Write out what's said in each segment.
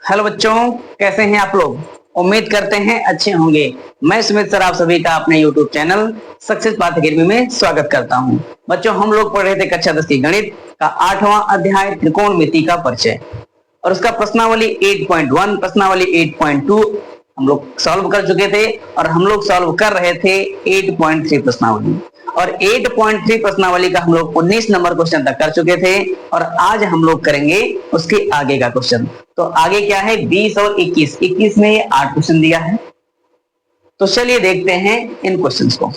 Hello बच्चों, कैसे हैं आप लोग। उम्मीद करते हैं अच्छे होंगे। मैं सुमित सर आप सभी का अपने YouTube channel success path academy में स्वागत करता हूं। बच्चों, हम लोग पढ़ रहे थे कक्षा 10 की गणित का 8वां अध्याय त्रिकोणमिति का परिचय और उसका प्रश्नावली 8.1 प्रश्नावली 8.2 हम लोग सॉल्व कर चुके थे और हम लोग सॉल्व कर रहे थे 8.3 प्रश्नावली और 8.3 प्रश्नावली का हम लोग 19 नंबर क्वेश्चन तक कर चुके थे और आज हम लोग करेंगे उसके आगे का क्वेश्चन। तो आगे क्या है, 20 और 21 में ये 8 क्वेश्चन दिया है। तो चलिए देखते हैं इन क्वेश्चंस को।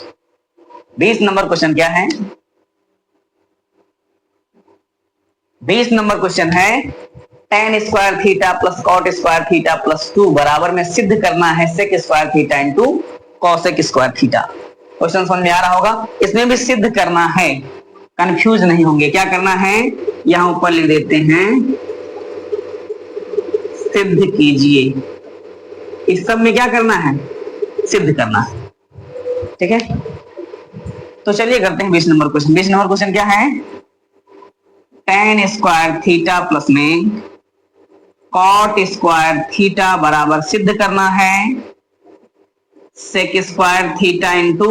20 नंबर क्वेश्चन क्या है? 20 नंबर क्वेश्चन है tan square theta plus cot square theta plus 2 बराबर में सिद्ध करना है sec square theta into cosec square theta. Question समझ में आ रहा होगा। इसमें भी सिद्ध करना है, कंफ्यूज नहीं होंगे। क्या करना है, यहां ऊपर लिख देते हैं सिद्ध कीजिए। इस सब में क्या करना है, सिद्ध करना है। ठीक है, तो चलिए करते हैं 20 नंबर क्वेश्चन। 20 नंबर क्वेश्चन क्या है, tan स्क्वायर थीटा प्लस में कॉट स्क्वायर थीटा बराबर सिद्ध करना है sec square theta into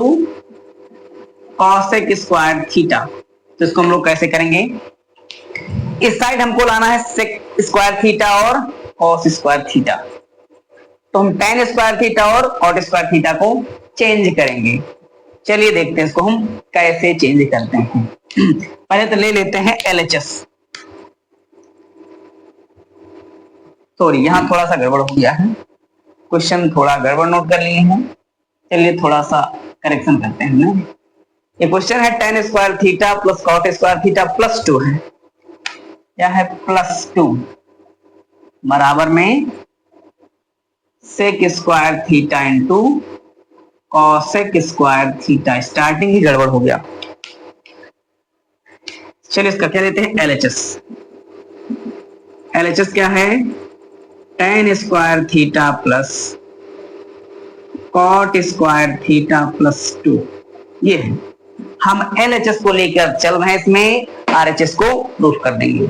cosec square theta. तो इसको हम लोग कैसे करेंगे, इस साइड हमको लाना है सेक स्क्वायर थीटा और कॉस स्क्वायर थीटा। तो हम tan स्क्वायर थीटा और कॉट स्क्वायर थीटा को चेंज करेंगे। चलिए देखते हैं इसको हम कैसे चेंज करते हैं। पहले तो ले लेते हैं LHS। सॉरी, यहां थोड़ा सा गड़बड़ हो गया है, क्वेश्चन थोड़ा गड़बड़ नोट कर लिए हैं। चलिए थोड़ा सा करेक्शन करते हैं ना। ये क्वेश्चन है tan square theta plus cot square theta plus 2 है। क्या है, प्लस 2 बराबर में sec square theta into cosec square theta. Starting ही गड़बड़ हो गया। चलिए इसका क्या लेते हैं, LHS। LHS क्या है, tan square theta plus cot square theta plus 2। ये है, हम LHS को लेकर चल रहे हैं, इसमें RHS को प्रूफ कर देंगे।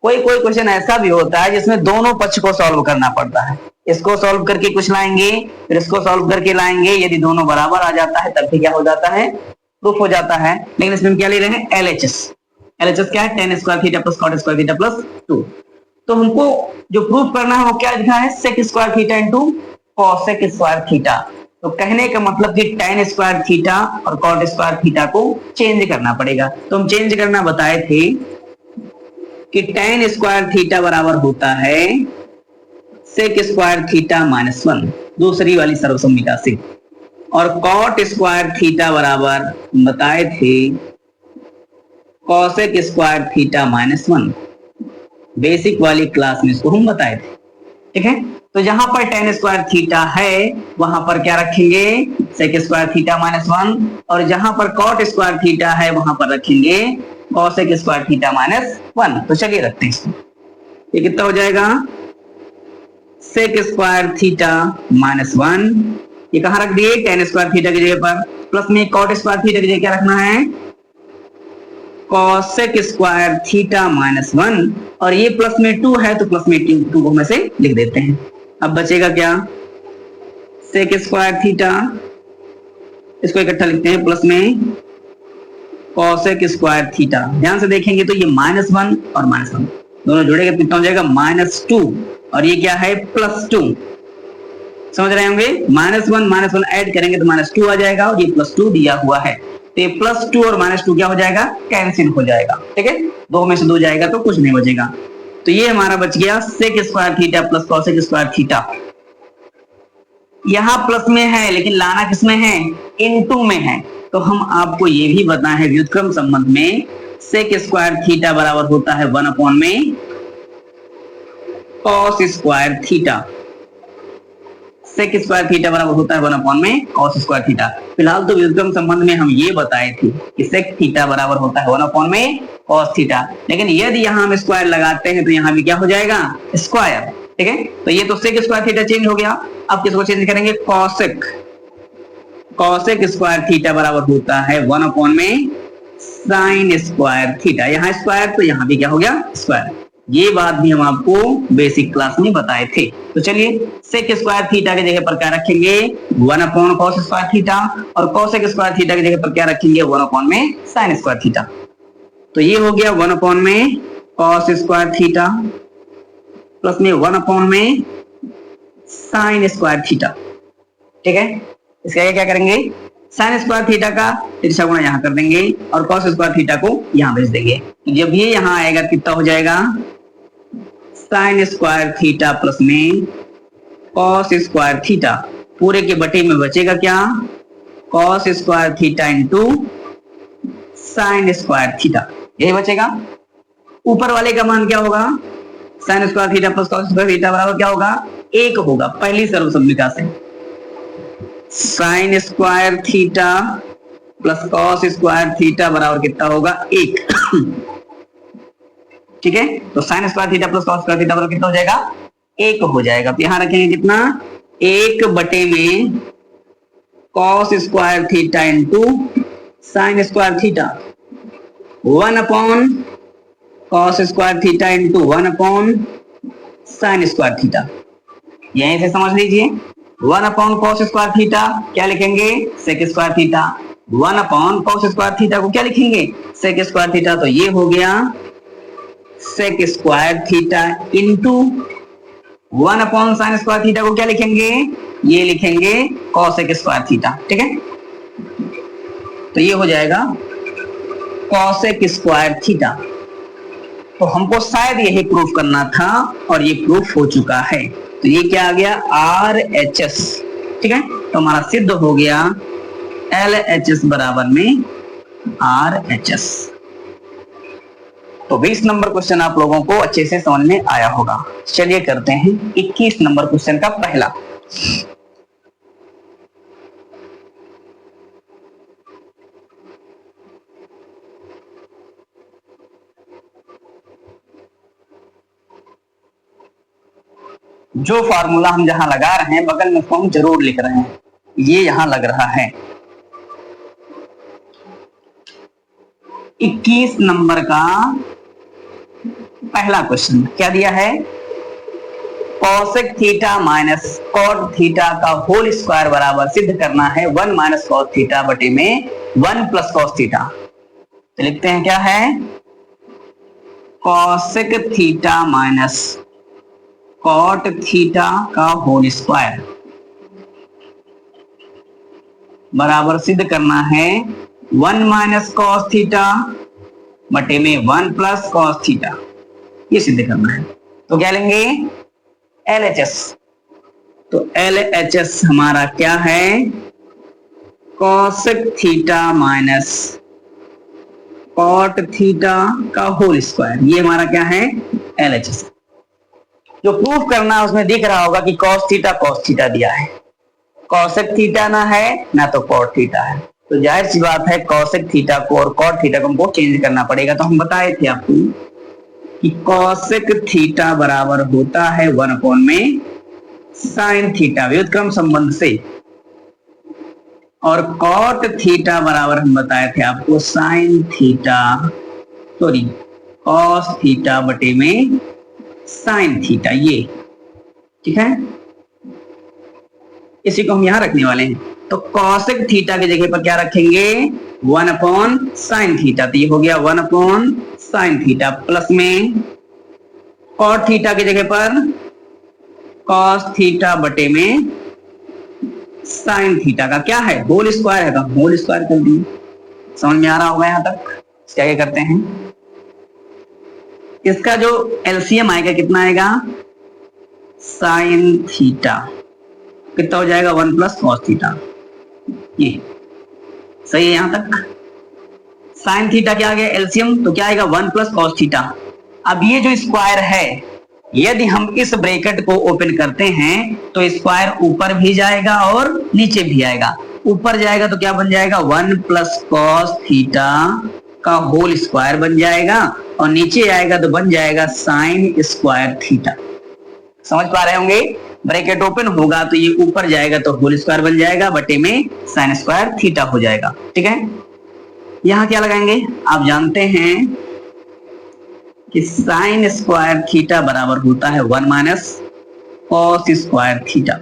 कोई कोई क्वेश्चन ऐसा भी होता है जिसमें दोनों पक्ष को सॉल्व करना पड़ता है। इसको सॉल्व करके कुछ लाएंगे, फिर इसको सॉल्व करके लाएंगे। यदि दोनों बराबर आ जाता है तब भी क्या हो जाता है, प्रूफ हो जाता है। लेकिन इसमें हम क्या ले रहे हैं, LHS। LHS क्या है, tan square theta plus cot square theta plus 2। तो हमको जो प्रूफ करना है वो क्या लिखा है, sec square theta into cosec square theta. तो कहने का मतलब कि tan स्क्वायर थीटा और कॉट स्क्वायर थीटा को चेंज करना पड़ेगा। तो हम चेंज करना बताए थे कि tan स्क्वायर थीटा बराबर होता है सेक स्क्वायर थीटा माइनस 1, दूसरी वाली सर्वसम्मिता से, और कॉट स्क्वायर थीटा बराबर बताए थे cosec square theta minus 1। Basic वाली क्लास में इसको हम बताए थे। ठीक है, तो जहां पर tan स्क्वायर थीटा है वहां पर क्या रखेंगे, सेक स्क्वायर थीटा माइनस 1, और जहां पर कॉट स्क्वायर थीटा है वहां पर रखेंगे कॉसेक स्क्वायर थीटा माइनस 1। तो चलिए रखते हैं इसको। ये कितना हो जाएगा, सेक स्क्वायर थीटा माइनस 1। ये कहां रख दिए, tan स्क्वायर थीटा की जगह पर, प्लस में कॉट स्क्वायर थीटा की जगह क्या रखना है, कॉसेक स्क्वायर थीटा माइनस 1, और ये प्लस में 2 है तो प्लस में 2 को हम ऐसे लिख देते हैं। अब बचेगा क्या, सेक स्क्वायर थीटा, इसको इकट्ठा लिखते हैं, प्लस में कॉसेक स्क्वायर थीटा। ध्यान से देखेंगे तो ये -1 और -1 दोनों जुड़ेगा, कितना हो जाएगा, -2, और ये क्या है, +2। समझ रहे होंगे, -1 ऐड करेंगे तो -2 आ जाएगा, और ये +2 दिया हुआ है तो ये +2 और -2 क्या हो जाएगा, कैंसिल हो जाएगा। ठीक है, 2 में से 2 जाएगा तो कुछ नहीं बचेगा। तो ये हमारा बच गया sec square theta plus cosec square theta. यहां प्लस में है लेकिन लाना किसमें है, इनटू में है। तो हम आपको ये भी बताए हैं व्युत्क्रम संबंध में, सेक स्क्वायर थीटा बराबर होता है 1 में cos square theta. Sec square theta बराबर होता है 1 में कॉस स्क्वायर थीटा। फिलहाल तो व्युत्क्रम संबंध में हम ये बताए थे कि सेक थीटा बराबर होता है 1 में कॉस थीटा, लेकिन यदि यहां हम स्क्वायर लगाते हैं तो यहां भी क्या हो जाएगा, स्क्वायर। ठीक है, तो ये तो सेक स्क्वायर थीटा चेंज हो गया। अब किसको चेंज करेंगे, कॉसेक। कॉसेक स्क्वायर थीटा बराबर होता है 1 में साइन स्क्वायर थीटा। यहां स्क्वायर तो यहां भी क्या हो गया, स्क्वायर। ये बात भी हम आपको बेसिक क्लास में बताए थे। तो चलिए सेक स्क्वायर थीटा की जगह पर क्या रखेंगे 1 अपॉन कॉस स्क्वायर थीटा, और कॉसेक स्क्वायर थीटा की जगह पर क्या रखेंगे 1 अपॉन में साइन स्क्वायर थीटा। तो ये हो गया 1 अपॉन में कॉस स्क्वायर थीटा प्लस में 1 अपॉन में साइन स्क्वायर थीटा। ठीक है, इसका क्या करेंगे साइन स्क्वायर थीटा का तिरछा गुणा यहाँ कर देंगे और कॉस स्क्वायर थीटा को यहाँ भेज देंगे। तो जब ये यहाँ आएगा कितना हो जाएगा साइन स्क्वायर थीटा प्लस में कॉस स्क्वायर थीटा, पूरे के बटे में बचेगा क्या cos square theta into sign square theta, यही बचेगा। ऊपर वाले का मान क्या होगा sign square theta plus cos square theta बराबर क्या होगा 1 होगा, पहली सर्वसम्मिका से sign square theta plus cos square theta बराबर कितना होगा 1। ठीक है, तो sign square theta plus cos square theta बराबर कितना हो जाएगा 1 हो जाएगा। तो यहां रखेंगे कितना 1 बटे में cos square theta into sign square theta, 1 upon cos square theta into 1 upon sine square theta. यहीं से समझ लीजिए 1 अपॉन कॉस स्क्वायर थीटा क्या लिखेंगे sec square theta, 1 upon cos square theta को क्या लिखेंगे सेक स्क्वायर थीटा। तो ये हो गया sec square theta into 1 upon sine square theta को क्या लिखेंगे ये लिखेंगे कॉसेक स्क्वायर थीटा। ठीक है, तो ये हो जाएगा कॉसेक स्क्वायर थीटा। तो हमको शायद यही प्रूफ करना था और ये प्रूफ हो चुका है। तो ये क्या आ गया RHS। ठीक है, तो हमारा सिद्ध हो गया LHS बराबर में RHS। तो 20 नंबर क्वेश्चन आप लोगों को अच्छे से समझ में आया होगा। चलिए करते हैं 21 नंबर क्वेश्चन का पहला। जो फार्मूला हम जहां लगा रहे हैं बगल में उसको हम जरूर लिख रहे हैं, ये यहां लग रहा है। 21 नंबर का पहला क्वेश्चन क्या दिया है cosec theta minus cot theta का होल स्क्वायर बराबर सिद्ध करना है 1 माइनस कॉस थीटा बटे में 1 प्लस कॉस थीटा। तो लिखते हैं क्या है cosec theta minus cot theta का होल स्क्वायर बराबर सिद्ध करना है 1 माइनस कॉस थीटा बटे में 1 प्लस कॉस थीटा, ये सिद्ध करना है। तो क्या लेंगे LHS। तो LHS हमारा क्या है cosec theta minus cot theta का होल स्क्वायर, ये हमारा क्या है LHS। जो प्रूफ करना है उसमें दिख रहा होगा कि cos थीटा दिया है, कॉसेक थीटा ना है ना तो कॉट थीटा है। तो जाहिर सी बात है कॉसेक थीटा को और कॉट थीटा को हमको चेंज करना पड़ेगा। तो हम बताए थे आपको कि कॉसेक थीटा बराबर होता है 1 अपॉन में साइन थीटा व्युत्क्रम संबंध से, और कॉट थीटा बराबर हम बताए थे आपको साइन थीटा कॉस थीटा बटे में साइन थीटा, ये ठीक है। इसी को हम यहां रखने वाले हैं। तो कॉसेक थीटा की जगह पर क्या रखेंगे 1 अपॉन साइन थीटा, तो ये हो गया 1 अपॉन साइन थीटा प्लस में कॉट थीटा की जगह पर कॉस थीटा बटे में साइन थीटा का क्या है होल स्क्वायर है, होल स्क्वायर कर दिए। समझ में आ रहा होगा यहां तक। क्या करते हैं इसका जो एलसीएम आएगा कितना आएगा साइन थीटा, कितना हो जाएगा 1 प्लस कॉस थीटा, ये सही है यहां तक। साइन थीटा क्या आ गया एलसीएम, तो क्या आएगा 1 प्लस कॉस थीटा। अब ये जो स्क्वायर है यदि हम इस ब्रैकेट को ओपन करते हैं तो स्क्वायर ऊपर भी जाएगा और नीचे भी आएगा। ऊपर जाएगा तो क्या बन जाएगा 1 प्लस कॉस थीटा का होल स्क्वायर बन जाएगा, और नीचे आएगा तो बन जाएगा साइन स्क्वायर थीटा। समझ पा रहे होंगे, ब्रैकेट ओपन होगा तो ये ऊपर जाएगा तो होल स्क्वायर बन जाएगा बटे में साइन स्क्वायर थीटा हो जाएगा। ठीक है, यहां क्या लगाएंगे आप जानते हैं कि साइन स्क्वायर थीटा बराबर होता है 1 minus cos square theta.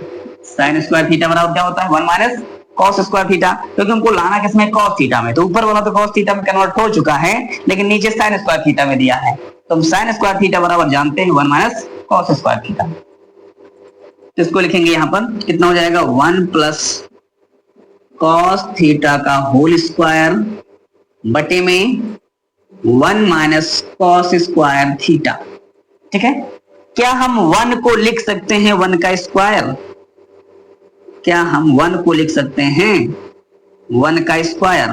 Sign square theta बराबर क्या होता है 1 माइनस कॉस स्क्वायर थीटा, क्योंकि हमको लाना किसमें कॉस थीटा में, तो ऊपर वाला तो कॉस थीटा में कन्वर्ट हो चुका है, लेकिन नीचे साइन स्क्वायर थीटा में दिया है, तो हम साइन स्क्वायर थीटा बराबर जानते हैं 1 माइनस कॉस स्क्वायर थीटा। तो इसको लिखेंगे यहां पर, कितना हो जाएगा 1 प्लस कॉस थीटा का होल स्क्वायर बटे में 1 माइनस कॉस स्क्वायर थीटा। ठीक है, क्या हम 1 को लिख सकते हैं 1 का स्क्वायर? क्या हम 1 को लिख सकते हैं 1 का स्क्वायर?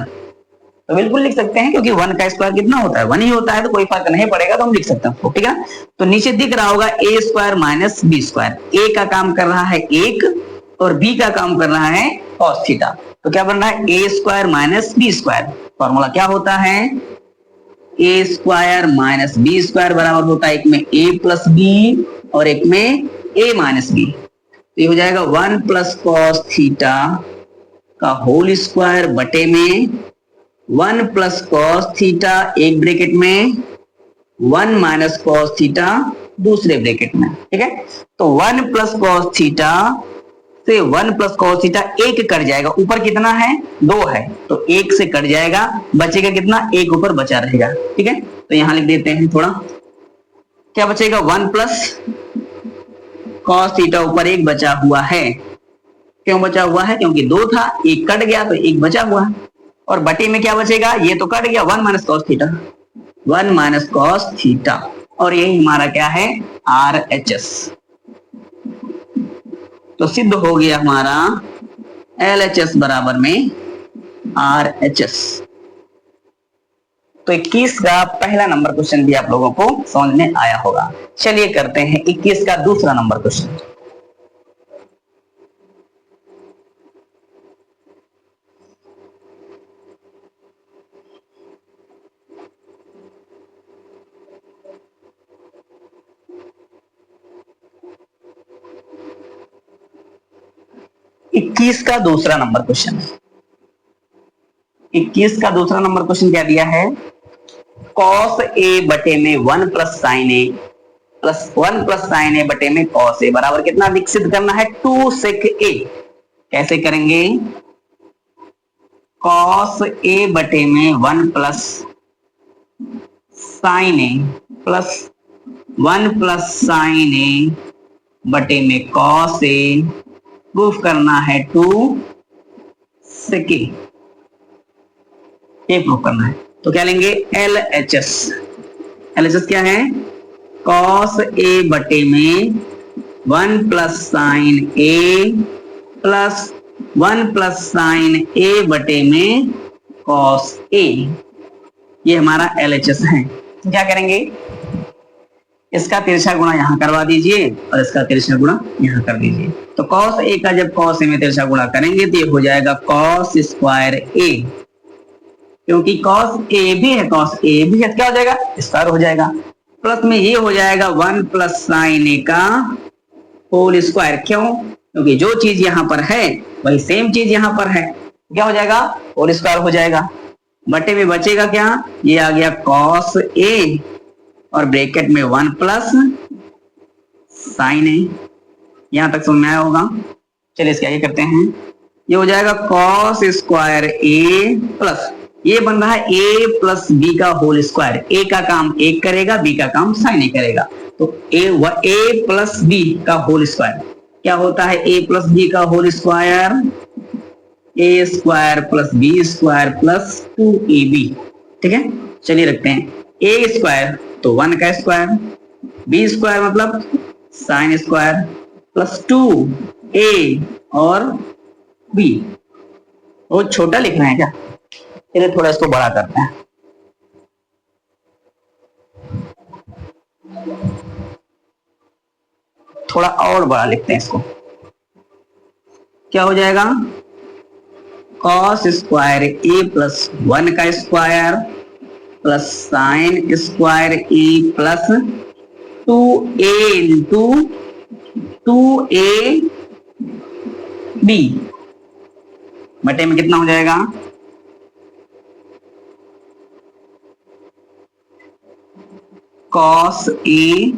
तो बिल्कुल लिख सकते हैं, क्योंकि 1 का स्क्वायर कितना होता है 1 ही होता है, तो कोई फर्क नहीं पड़ेगा, तो हम लिख सकते हैं। ठीक है, तो नीचे दिख रहा होगा ए स्क्वायर माइनस बी स्क्वायर। ए का काम कर रहा है 1 और बी का काम कर रहा है कॉस थीटा, तो क्या बन रहा है a square minus B square. Formula क्या होता है a square minus B square बराबर होता है एक में ए प्लस बी और एक में ए माइनस बी। तो ये हो जाएगा 1 प्लस कॉस थीटा का होल स्क्वायर बटे में 1 प्लस कॉस थीटा एक ब्रैकेट में 1 माइनस कॉस थीटा दूसरे ब्रैकेट में। ठीक है, तो 1 प्लस कॉस थीटा से 1 प्लस कॉस थीटा 1 कट जाएगा, ऊपर कितना है 2 है, तो 1 से कट जाएगा, बचेगा कितना 1 ऊपर बचा रहेगा। ठीक है, तो यहां लिख देते हैं थोड़ा, क्या बचेगा 1 प्लस कॉस थीटा ऊपर 1 बचा हुआ है। क्यों बचा हुआ है? क्योंकि 2 था, 1 कट गया तो 1 बचा हुआ है, और बटे में क्या बचेगा, ये तो कट गया 1 minus cos theta, 1 minus cos theta, और यही हमारा क्या है RHS। तो सिद्ध हो गया हमारा LHS बराबर में RHS। तो 21 का पहला नंबर क्वेश्चन भी आप लोगों को समझ में आया होगा। चलिए करते हैं 21 का दूसरा नंबर क्वेश्चन। इक्कीस का दूसरा नंबर क्वेश्चन, 21 का दूसरा नंबर क्वेश्चन क्या दिया है, कॉस ए बटे में 1 प्लस साइन ए प्लस 1 प्लस साइन ए बटे में कॉस ए बराबर कितना विकसित करना है 2 सेक ए। कैसे करेंगे, कॉस ए बटे में 1 प्लस साइन ए प्लस 1 प्लस साइन ए बटे में कॉस ए प्रूफ करना है 2 सेक ए, ये प्रूफ करना है। तो क्या लेंगे LHS। LHS क्या है, कॉस ए बटे में 1 प्लस साइन ए प्लस 1 प्लस साइन ए बटे में कॉस ए, ये हमारा LHS है। तो क्या करेंगे, इसका तिरछा गुणा यहां करवा दीजिए और इसका तिरछा गुणा यहां कर दीजिए। तो कॉस ए का जब कॉस ए में तिरछा गुणा करेंगे तो ये हो जाएगा कॉस स्क्वायर ए, क्योंकि कॉस ए भी है, कॉस ए भी है, क्या हो जाएगा स्क्वायर हो जाएगा, प्लस में ये हो जाएगा 1 प्लस साइन ए का होल स्क्वायर। क्यों? क्योंकि जो चीज यहां पर है वही सेम चीज यहां पर है, क्या हो जाएगा होल स्क्वायर हो जाएगा, बटे में बचेगा क्या, ये आ गया कॉस ए और ब्रैकेट में 1 प्लस साइन ए। यहां तक समझ में आया होगा। चलिए इसके आगे करते हैं, ये हो जाएगा कॉस स्क्वायर ए प्लस, ये बन रहा है ए प्लस बी का होल स्क्वायर, ए का काम एक करेगा, बी का काम साइन ए करेगा, तो ए प्लस बी का होल स्क्वायर क्या होता है, ए प्लस बी का whole square a square plus B square plus 2ab। ठीक है, चलिए रखते हैं ए स्क्वायर तो 1 का स्क्वायर, बी स्क्वायर मतलब साइन स्क्वायर प्लस 2a और b। वो छोटा लिख रहे हैं क्या, चलिए थोड़ा इसको बड़ा करते हैं, थोड़ा और बड़ा लिखते हैं इसको। क्या हो जाएगा, कॉस स्क्वायर ए प्लस 1 का square plus sine square a plus 2a into 2ab बटे में कितना हो जाएगा, कॉस ए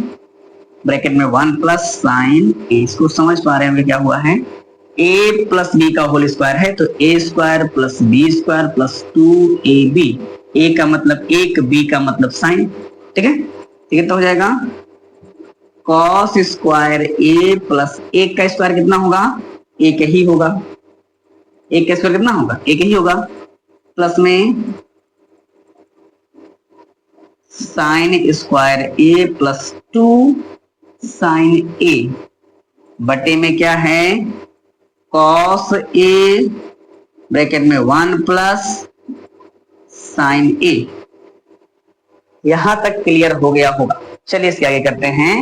ब्रैकेट में 1 प्लस साइन ए। इसको समझ पा रहे हैं क्या हुआ है, a प्लस बी का होल स्क्वायर है तो a square plus B square plus 2ab। a का मतलब 1, b का मतलब साइन। ठीक है, ठीक है, तो हो जाएगा कॉस स्क्वायर a प्लस 1 का स्क्वायर कितना होगा, 1 ही होगा। 1 का स्क्वायर कितना होगा, 1 ही होगा, प्लस में sine square a plus 2 sine a बटे में क्या है कॉस ए ब्रैकेट में 1 प्लस साइन ए। यहां तक क्लियर हो गया होगा। चलिए इसके आगे करते हैं।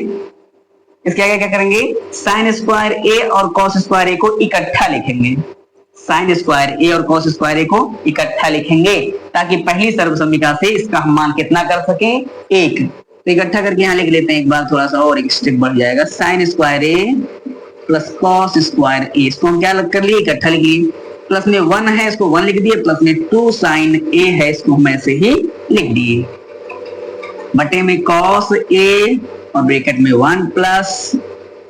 इसके आगे क्या करेंगे, साइन स्क्वायर ए और कॉस स्क्वायर ए को इकट्ठा लिखेंगे। साइन स्क्वायर ए और कॉस स्क्वायर ए को इकट्ठा लिखेंगे ताकि पहली सर्वसम्मिका से इसका हम मान कितना कर सके, 1। तो इकट्ठा करके यहां लिख लेते हैं एक बार, थोड़ा सा और एक स्टेप बढ़ जाएगा। Sine square a plus cos square ए, इसको हम क्या लग कर लिए, इकट्ठा लिख लिए। प्लस में 1 है, इसको 1 लिख दिए, प्लस में 2 साइन ए है, इसको हम ऐसे ही लिख दिए, बटे में कॉस ए और ब्रैकेट में 1 प्लस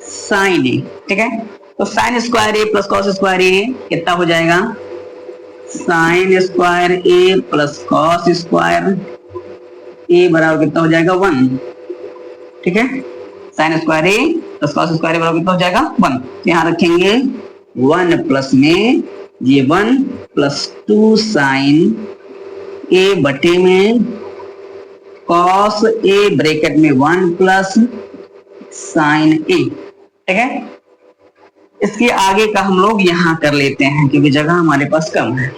साइन ए। ठीक है, तो sine square a plus cos square ए कितना हो जाएगा, sine square a plus cos square ए बराबर कितना हो जाएगा, 1। ठीक है, sine square a plus cos square ए बराबर कितना हो जाएगा, 1। यहां रखेंगे 1 प्लस में ये 1 प्लस 2 साइन ए बटे में कॉस ए ब्रैकेट में 1 प्लस साइन ए। ठीक है, इसके आगे का हम लोग यहां कर लेते हैं क्योंकि जगह हमारे पास कम है।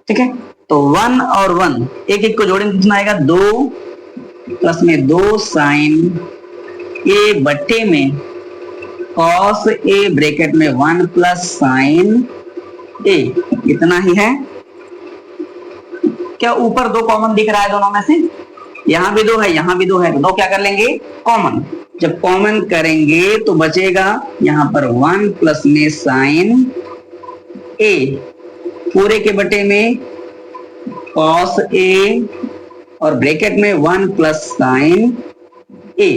ठीक है, तो 1 और 1 एक एक को जोड़ेंगे कितना आएगा, 2 प्लस में 2 साइन ए बटे में कॉस ए ब्रैकेट में 1 प्लस साइन ए, इतना ही है। क्या ऊपर 2 कॉमन दिख रहा है दोनों में से, यहां भी 2 है, यहां भी 2 है, तो 2 क्या कर लेंगे, कॉमन। जब कॉमन करेंगे तो बचेगा यहां पर 1 प्लस में साइन ए पूरे के बटे में कॉस ए और ब्रैकेट में 1 प्लस साइन ए।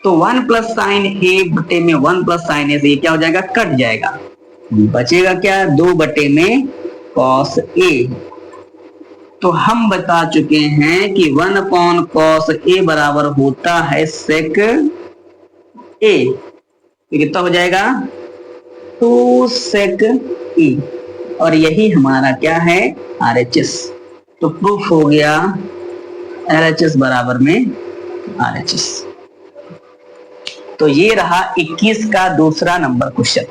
तो 1 प्लस साइन ए बटे में 1 प्लस साइन ए से ये क्या हो जाएगा, कट जाएगा, बचेगा क्या, 2 बटे में कॉस ए। तो हम बता चुके हैं कि 1 अपॉन कॉस ए बराबर होता है सेक ए, तो कितना हो जाएगा, 2 सेक ए, और यही हमारा क्या है, RHS। तो प्रूफ हो गया LHS बराबर में RHS। तो ये रहा 21 का दूसरा नंबर क्वेश्चन,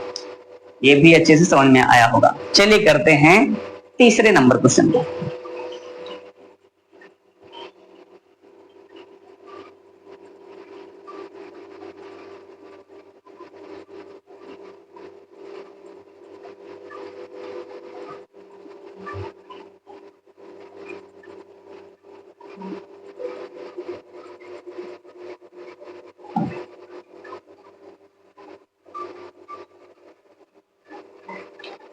ये भी अच्छे से समझ में आया होगा। चलिए करते हैं तीसरे नंबर क्वेश्चन को।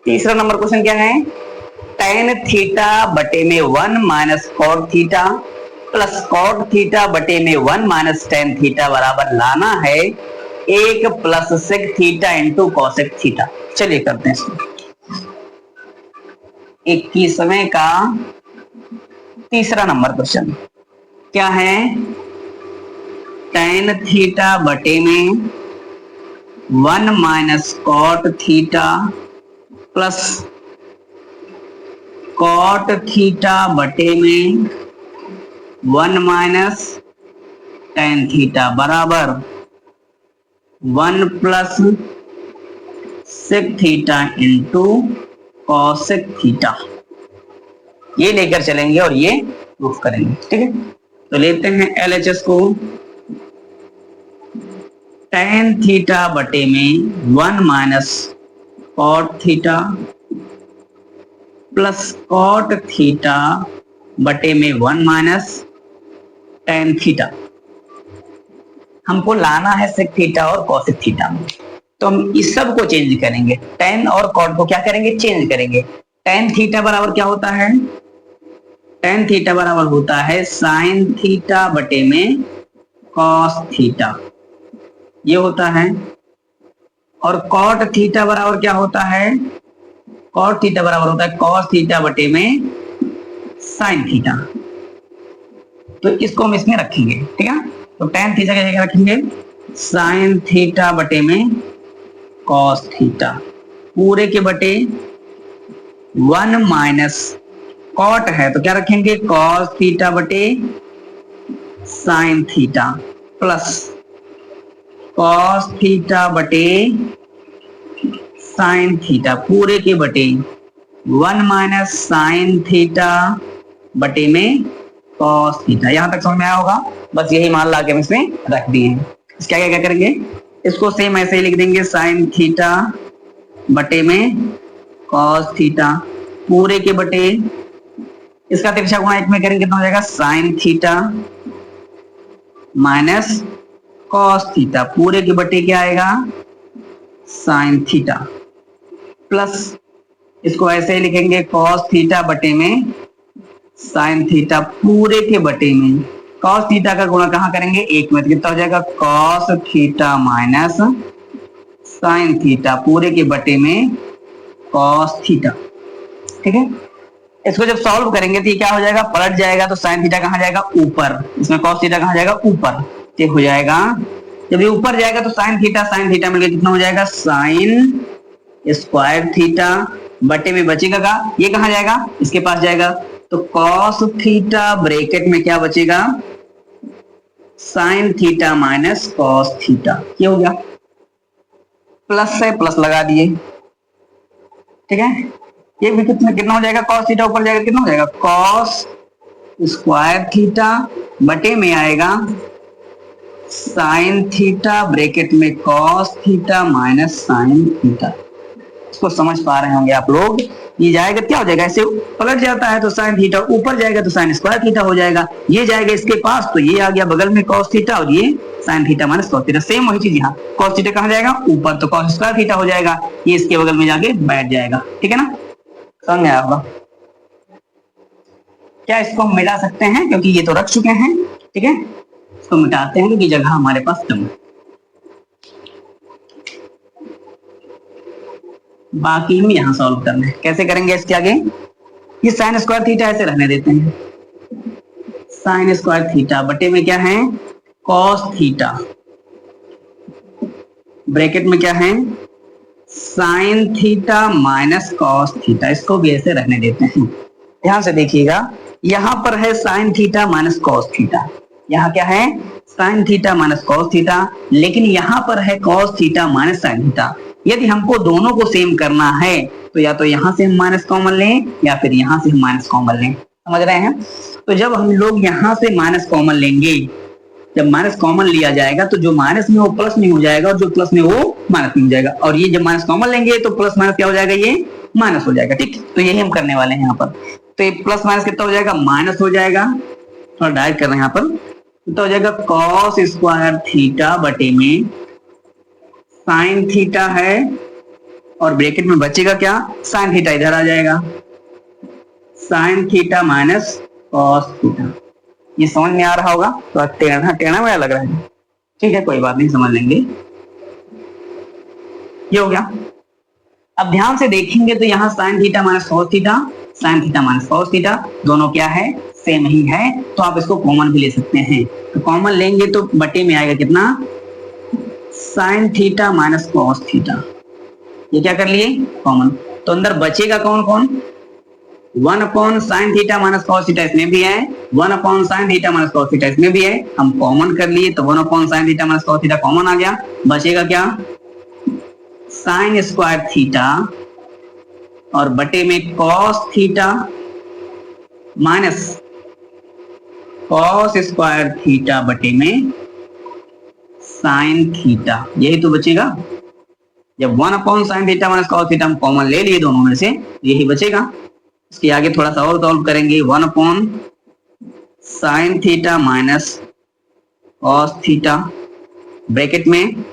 तीसरा नंबर क्वेश्चन क्या है, tan थीटा बटे में 1 minus cot theta plus cot theta बटे में 1 माइनस tan थीटा बराबर लाना है 1 plus sec theta into cosec theta. चलिए करते हैं इसको। 21वें का तीसरा नंबर क्वेश्चन क्या है, tan थीटा बटे में 1 minus cot theta plus cot theta बटे में 1 माइनस tan थीटा बराबर 1 plus sec theta into cosec theta. ये लेकर चलेंगे और ये प्रूफ करेंगे। ठीक है, तो लेते हैं LHS को। tan थीटा बटे में 1 minus cot theta plus cot theta बटे में 1 माइनस tan थीटा। हमको लाना है सेक थीटा और कॉसेक थीटा में, तो हम इस सब को चेंज करेंगे। tan और कॉट को क्या करेंगे, चेंज करेंगे। tan थीटा बराबर क्या होता है, टेन थीटा बराबर होता है साइन थीटा बटे में कॉस थीटा, ये होता है। और कॉट थीटा बराबर क्या होता है, कॉट थीटा बराबर होता है कॉस थीटा बटे में साइन थीटा। तो इसको हम इसमें रखेंगे, ठीक है। तो टेन थीटा की जगह रखेंगे साइन थीटा बटे में कॉस थीटा पूरे के बटे 1 माइनस कॉट है तो क्या रखेंगे कॉस थीटा बटे sign theta plus cos theta बटे साइन थीटा पूरे के बटे 1 माइनस साइन थीटा बटे में कॉस थीटा। यहां तक समझ में आया होगा। बस यही मान ला के हम इसमें रख दिए हैं। इसका क्या करेंगे, इसको सेम ऐसे ही लिख देंगे साइन थीटा बटे में कॉस थीटा पूरे के बटे, इसका तिरछा गुणा एक में करेंगे कितना हो जाएगा sign theta minus cos theta पूरे के बटे क्या आएगा साइन थीटा प्लस इसको ऐसे ही लिखेंगे कॉस थीटा बटे में साइन थीटा पूरे के बटे में कॉस थीटा का गुणा कहां करेंगे एक में, तो कितना हो जाएगा cos theta minus sine theta पूरे के बटे में कॉस थीटा। ठीक है, इसको जब सॉल्व करेंगे तो ये क्या हो जाएगा पलट जाएगा, तो साइन थीटा कहां जाएगा ऊपर, इसमें कॉस थीटा कहां जाएगा ऊपर, तो हो जाएगा जब ये ऊपर जाएगा तो साइन थीटा मिलकर कितना हो जाएगा साइन स्क्वायर थीटा बटे में बचेगा का ये कहां जाएगा इसके पास जाएगा, तो कॉस थीटा ब्रैकेट में क्या बचेगा sign theta minus cos theta, ये हो गया। प्लस से प्लस लगा दिए, ठीक है। ये भी कितना हो जाएगा कॉस थीटा ऊपर जाएगा कितना हो जाएगा कॉस स्क्वायर थीटा बटे में आएगा साइन थीटा ब्रैकेट में cos theta minus sine theta. इसको समझ पा रहे होंगे आप लोग। ये जाएगा क्या हो जाएगा ऐसे पलट जाता है तो साइन थीटा ऊपर जाएगा तो साइन स्क्वायर थीटा हो जाएगा, ये जाएगा इसके पास तो ये आ गया बगल में कॉस थीटा और ये sine theta minus cos theta, same वही चीज यहाँ कॉस थीटा कहां जाएगा ऊपर तो कॉस स्क्वायर थीटा हो जाएगा, ये इसके बगल में जाके बैठ जाएगा। ठीक है ना, समझ में आया होगा। क्या इसको हम मिटा सकते हैं क्योंकि ये तो रख चुके हैं, ठीक है, इसको मिटाते हैं क्योंकि जगह हमारे पास कम है। बाकी हम यहां सॉल्व करना है, कैसे करेंगे इसके आगे, ये साइन स्क्वायर थीटा ऐसे रहने देते हैं, साइन स्क्वायर थीटा बटे में क्या है कॉस थीटा ब्रैकेट में क्या है sign theta minus cos theta, इसको भी ऐसे रहने देते हैं। ध्यान से देखिएगा यहां पर है sign theta minus cos theta, यहाँ क्या है sign theta minus cos theta, लेकिन यहाँ पर है cos theta minus sine theta. यदि हमको दोनों को सेम करना है तो या तो यहां से हम माइनस कॉमन लें या फिर यहां से हम माइनस कॉमन लें, समझ रहे हैं। तो जब हम लोग यहां से माइनस कॉमन लेंगे, जब माइनस कॉमन लिया जाएगा तो जो माइनस में वो प्लस में हो जाएगा और जो प्लस में वो माइनस में हो जाएगा, और ये जब माइनस कॉमन लेंगे तो प्लस माइनस क्या हो जाएगा ये माइनस हो जाएगा। ठीक, तो यही हम करने वाले हैं यहाँ पर। तो ये प्लस माइनस कितना हो जाएगा माइनस हो जाएगा, थोड़ा डायरेक्ट कर रहे हैं यहाँ पर, कितना हो जाएगा कॉस स्क्वायर थीटा बटे में साइन थीटा है और ब्रैकेट में बचेगा क्या साइन थीटा, इधर आ जाएगा sign theta minus cos theta. ये समझ में आ रहा होगा, तो टेढ़ा टेढ़ा मेरा लग रहा है, ठीक है कोई बात नहीं समझ लेंगे। ये हो गया। अब ध्यान से देखेंगे तो यहाँ sign theta minus cos theta, sign theta minus cos theta दोनों क्या है सेम ही है, तो आप इसको कॉमन भी ले सकते हैं। तो कॉमन लेंगे तो बटे में आएगा कितना sign theta minus cos theta, ये क्या कर लिए कॉमन, तो अंदर बचेगा कौन कौन 1 upon sine theta minus cos theta इसमें भी है, 1 upon sine theta minus cos theta इसमें भी है, हम कॉमन कर लिए तो 1 upon sine theta minus cos theta common आ गया, बचेगा क्या साइन स्क्वायर थीटा और बटे में cos theta minus cos square theta बटे में साइन थीटा, यही तो बचेगा। जब 1 upon sine theta minus cos theta हम कॉमन ले लिए दोनों में से, यही बचेगा। इसके आगे थोड़ा सा और सॉल्व करेंगे, 1 upon sine theta minus cos theta bracket में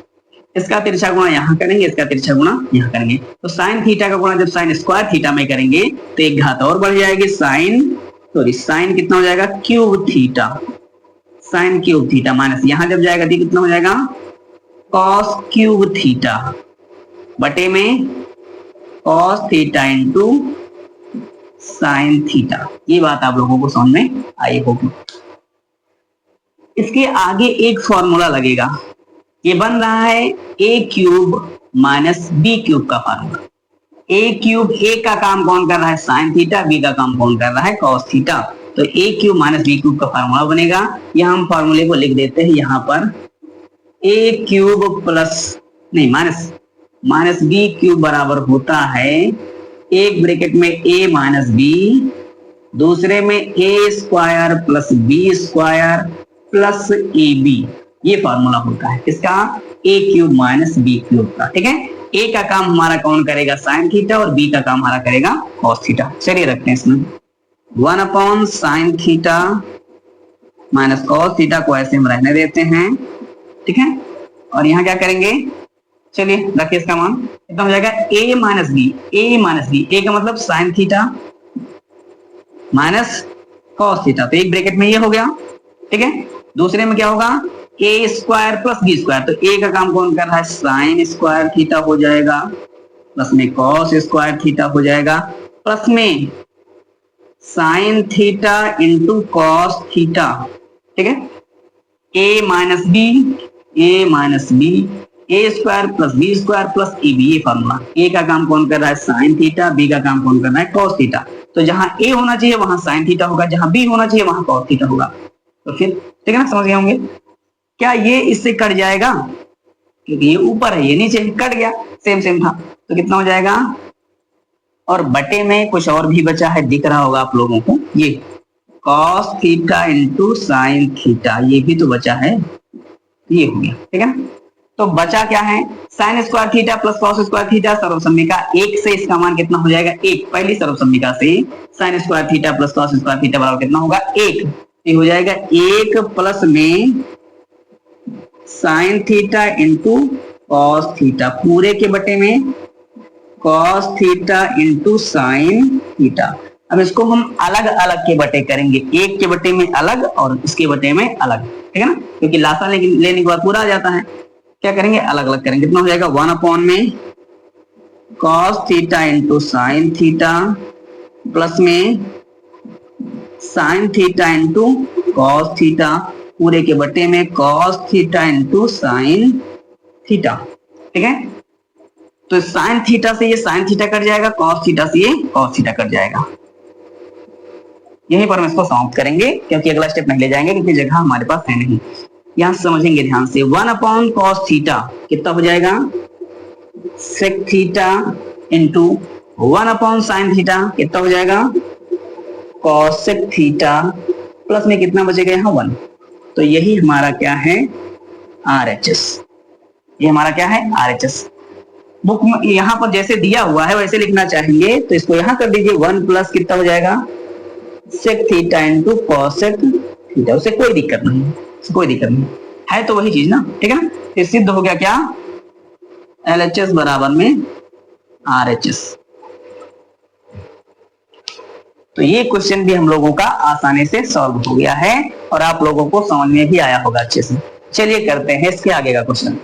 इसका तिरछा गुणा यहाँ करेंगे, इसका तिरछा गुणा यहाँ करेंगे, तो साइन थीटा का गुणा जब साइन स्क्वायर थीटा में करेंगे तो एक घात और बढ़ जाएगी साइन सॉरी साइन कितना हो जाएगा cube theta, sine cube theta minus यहां जब जाएगा तो कितना हो जाएगा कॉस क्यूब थीटा बटे में cos theta into sine theta. ये बात आप लोगों को समझ में आई होगी। इसके आगे एक फॉर्मूला लगेगा, ये बन रहा है ए क्यूब माइनस बी क्यूब का फॉर्मूला। ए क्यूब ए का काम कौन कर रहा है साइन थीटा, बी का काम कौन कर रहा है कॉस थीटा, तो ए क्यूब माइनस बी क्यूब का फॉर्मूला बनेगा। यहां हम फॉर्मूले को लिख देते हैं यहां पर ए क्यूब प्लस नहीं माइनस बी क्यूब बराबर होता है एक ब्रैकेट में ए माइनस बी, दूसरे में a square plus B square plus a b. ये फॉर्मूला होता है किसका a cube minus b cube का। ठीक है, ए का काम हमारा कौन करेगा साइन थीटा और बी का काम हमारा करेगा कॉस थीटा। चलिए रखते हैं इसमें 1 upon sine theta minus cos theta को ऐसे हम रहने देते हैं। ठीक है, और यहाँ क्या करेंगे, चलिए रखिए इसका मान कितना हो जाएगा ए माइनस बी, ए का मतलब sign theta minus cos theta, तो एक ब्रैकेट में ये हो गया। ठीक है, दूसरे में क्या होगा ए स्क्वायर प्लस बी स्क्वायर, तो ए का काम कौन कर रहा है साइन स्क्वायर थीटा हो जाएगा प्लस में कॉस स्क्वायर थीटा हो जाएगा प्लस में sine theta into cos theta. ठीक है, a minus b a square plus B square plus a b, ये फॉर्मूला। ए का काम कौन कर रहा है साइन थीटा, बी का काम कौन कर रहा है कॉस थीटा, तो जहां ए होना चाहिए वहां साइन थीटा होगा, जहां बी होना चाहिए वहां कॉस थीटा होगा। तो फिर ठीक है ना, समझ गए होंगे। क्या ये इससे कट जाएगा क्योंकि ये ऊपर है ये नीचे कट गया, सेम था, तो कितना हो जाएगा, और बटे में कुछ और भी बचा है दिख रहा होगा आप लोगों को, ये cos theta into sine theta, ये भी तो बचा है, ये हो गया। ठीक है ना, तो बचा क्या है sine square theta plus cos square theta, सर्वसम्मिका एक से इसका मान कितना हो जाएगा एक, पहली सर्वसम्मिका से sign square theta plus cos square theta बराबर कितना होगा एक, ये हो जाएगा एक प्लस में sine theta into cos theta पूरे के बटे में cos theta into sine theta. अब इसको हम अलग अलग के बटे करेंगे, एक के बटे में अलग और इसके बटे में अलग। ठीक है ना, क्योंकि लासा लेने के बाद पूरा आ जाता है, क्या करेंगे अलग अलग करेंगे। कितना हो जाएगा 1 अपॉन में cos theta into sine theta plus में sine theta into cos theta पूरे के बटे में cos theta into sine theta. ठीक है, तो साइन थीटा से ये साइन थीटा कट जाएगा, कॉस थीटा से ये कॉस थीटा कट जाएगा। यहीं पर हम इसको समाप्त करेंगे क्योंकि अगला स्टेप नहीं ले जाएंगे क्योंकि जगह हमारे पास है नहीं। यहां समझेंगे ध्यान से 1 अपॉन कॉस थीटा कितना हो जाएगा sec theta into 1 upon sine theta कितना हो जाएगा कॉसेक थीटा प्लस में कितना बचेगा यहाँ 1, तो यही हमारा क्या है RHS। ये हमारा क्या है RHS। बुक में यहाँ पर जैसे दिया हुआ है वैसे लिखना चाहेंगे तो इसको यहाँ कर दीजिए 1 प्लस कितना हो जाएगा sec theta into cosec theta, उससे कोई दिक्कत नहीं, कोई दिक्कत नहीं है, तो वही चीज ना। ठीक है ना, फिर सिद्ध हो गया क्या LHS बराबर में RHS। तो ये क्वेश्चन भी हम लोगों का आसानी से सॉल्व हो गया है और आप लोगों को समझ में भी आया होगा अच्छे से। चलिए करते हैं इसके आगे का क्वेश्चन।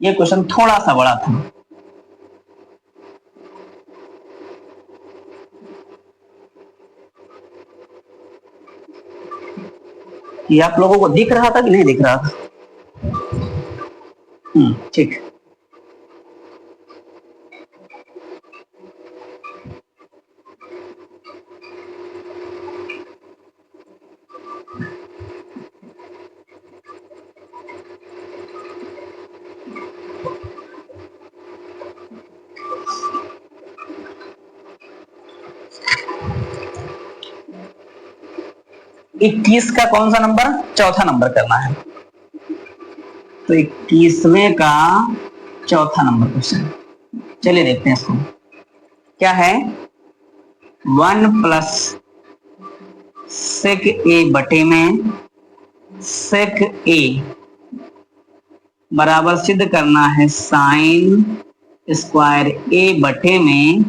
ये क्वेश्चन थोड़ा सा बड़ा था, ये आप लोगों को दिख रहा था कि नहीं दिख रहा था? ठीक, इक्कीस का कौन सा नंबर चौथा नंबर करना है, तो 21वें का चौथा नंबर क्वेश्चन। चलिए देखते हैं इसको क्या है 1 प्लस सेक ए बटे में सेक ए बराबर सिद्ध करना है साइन स्क्वायर ए बटे में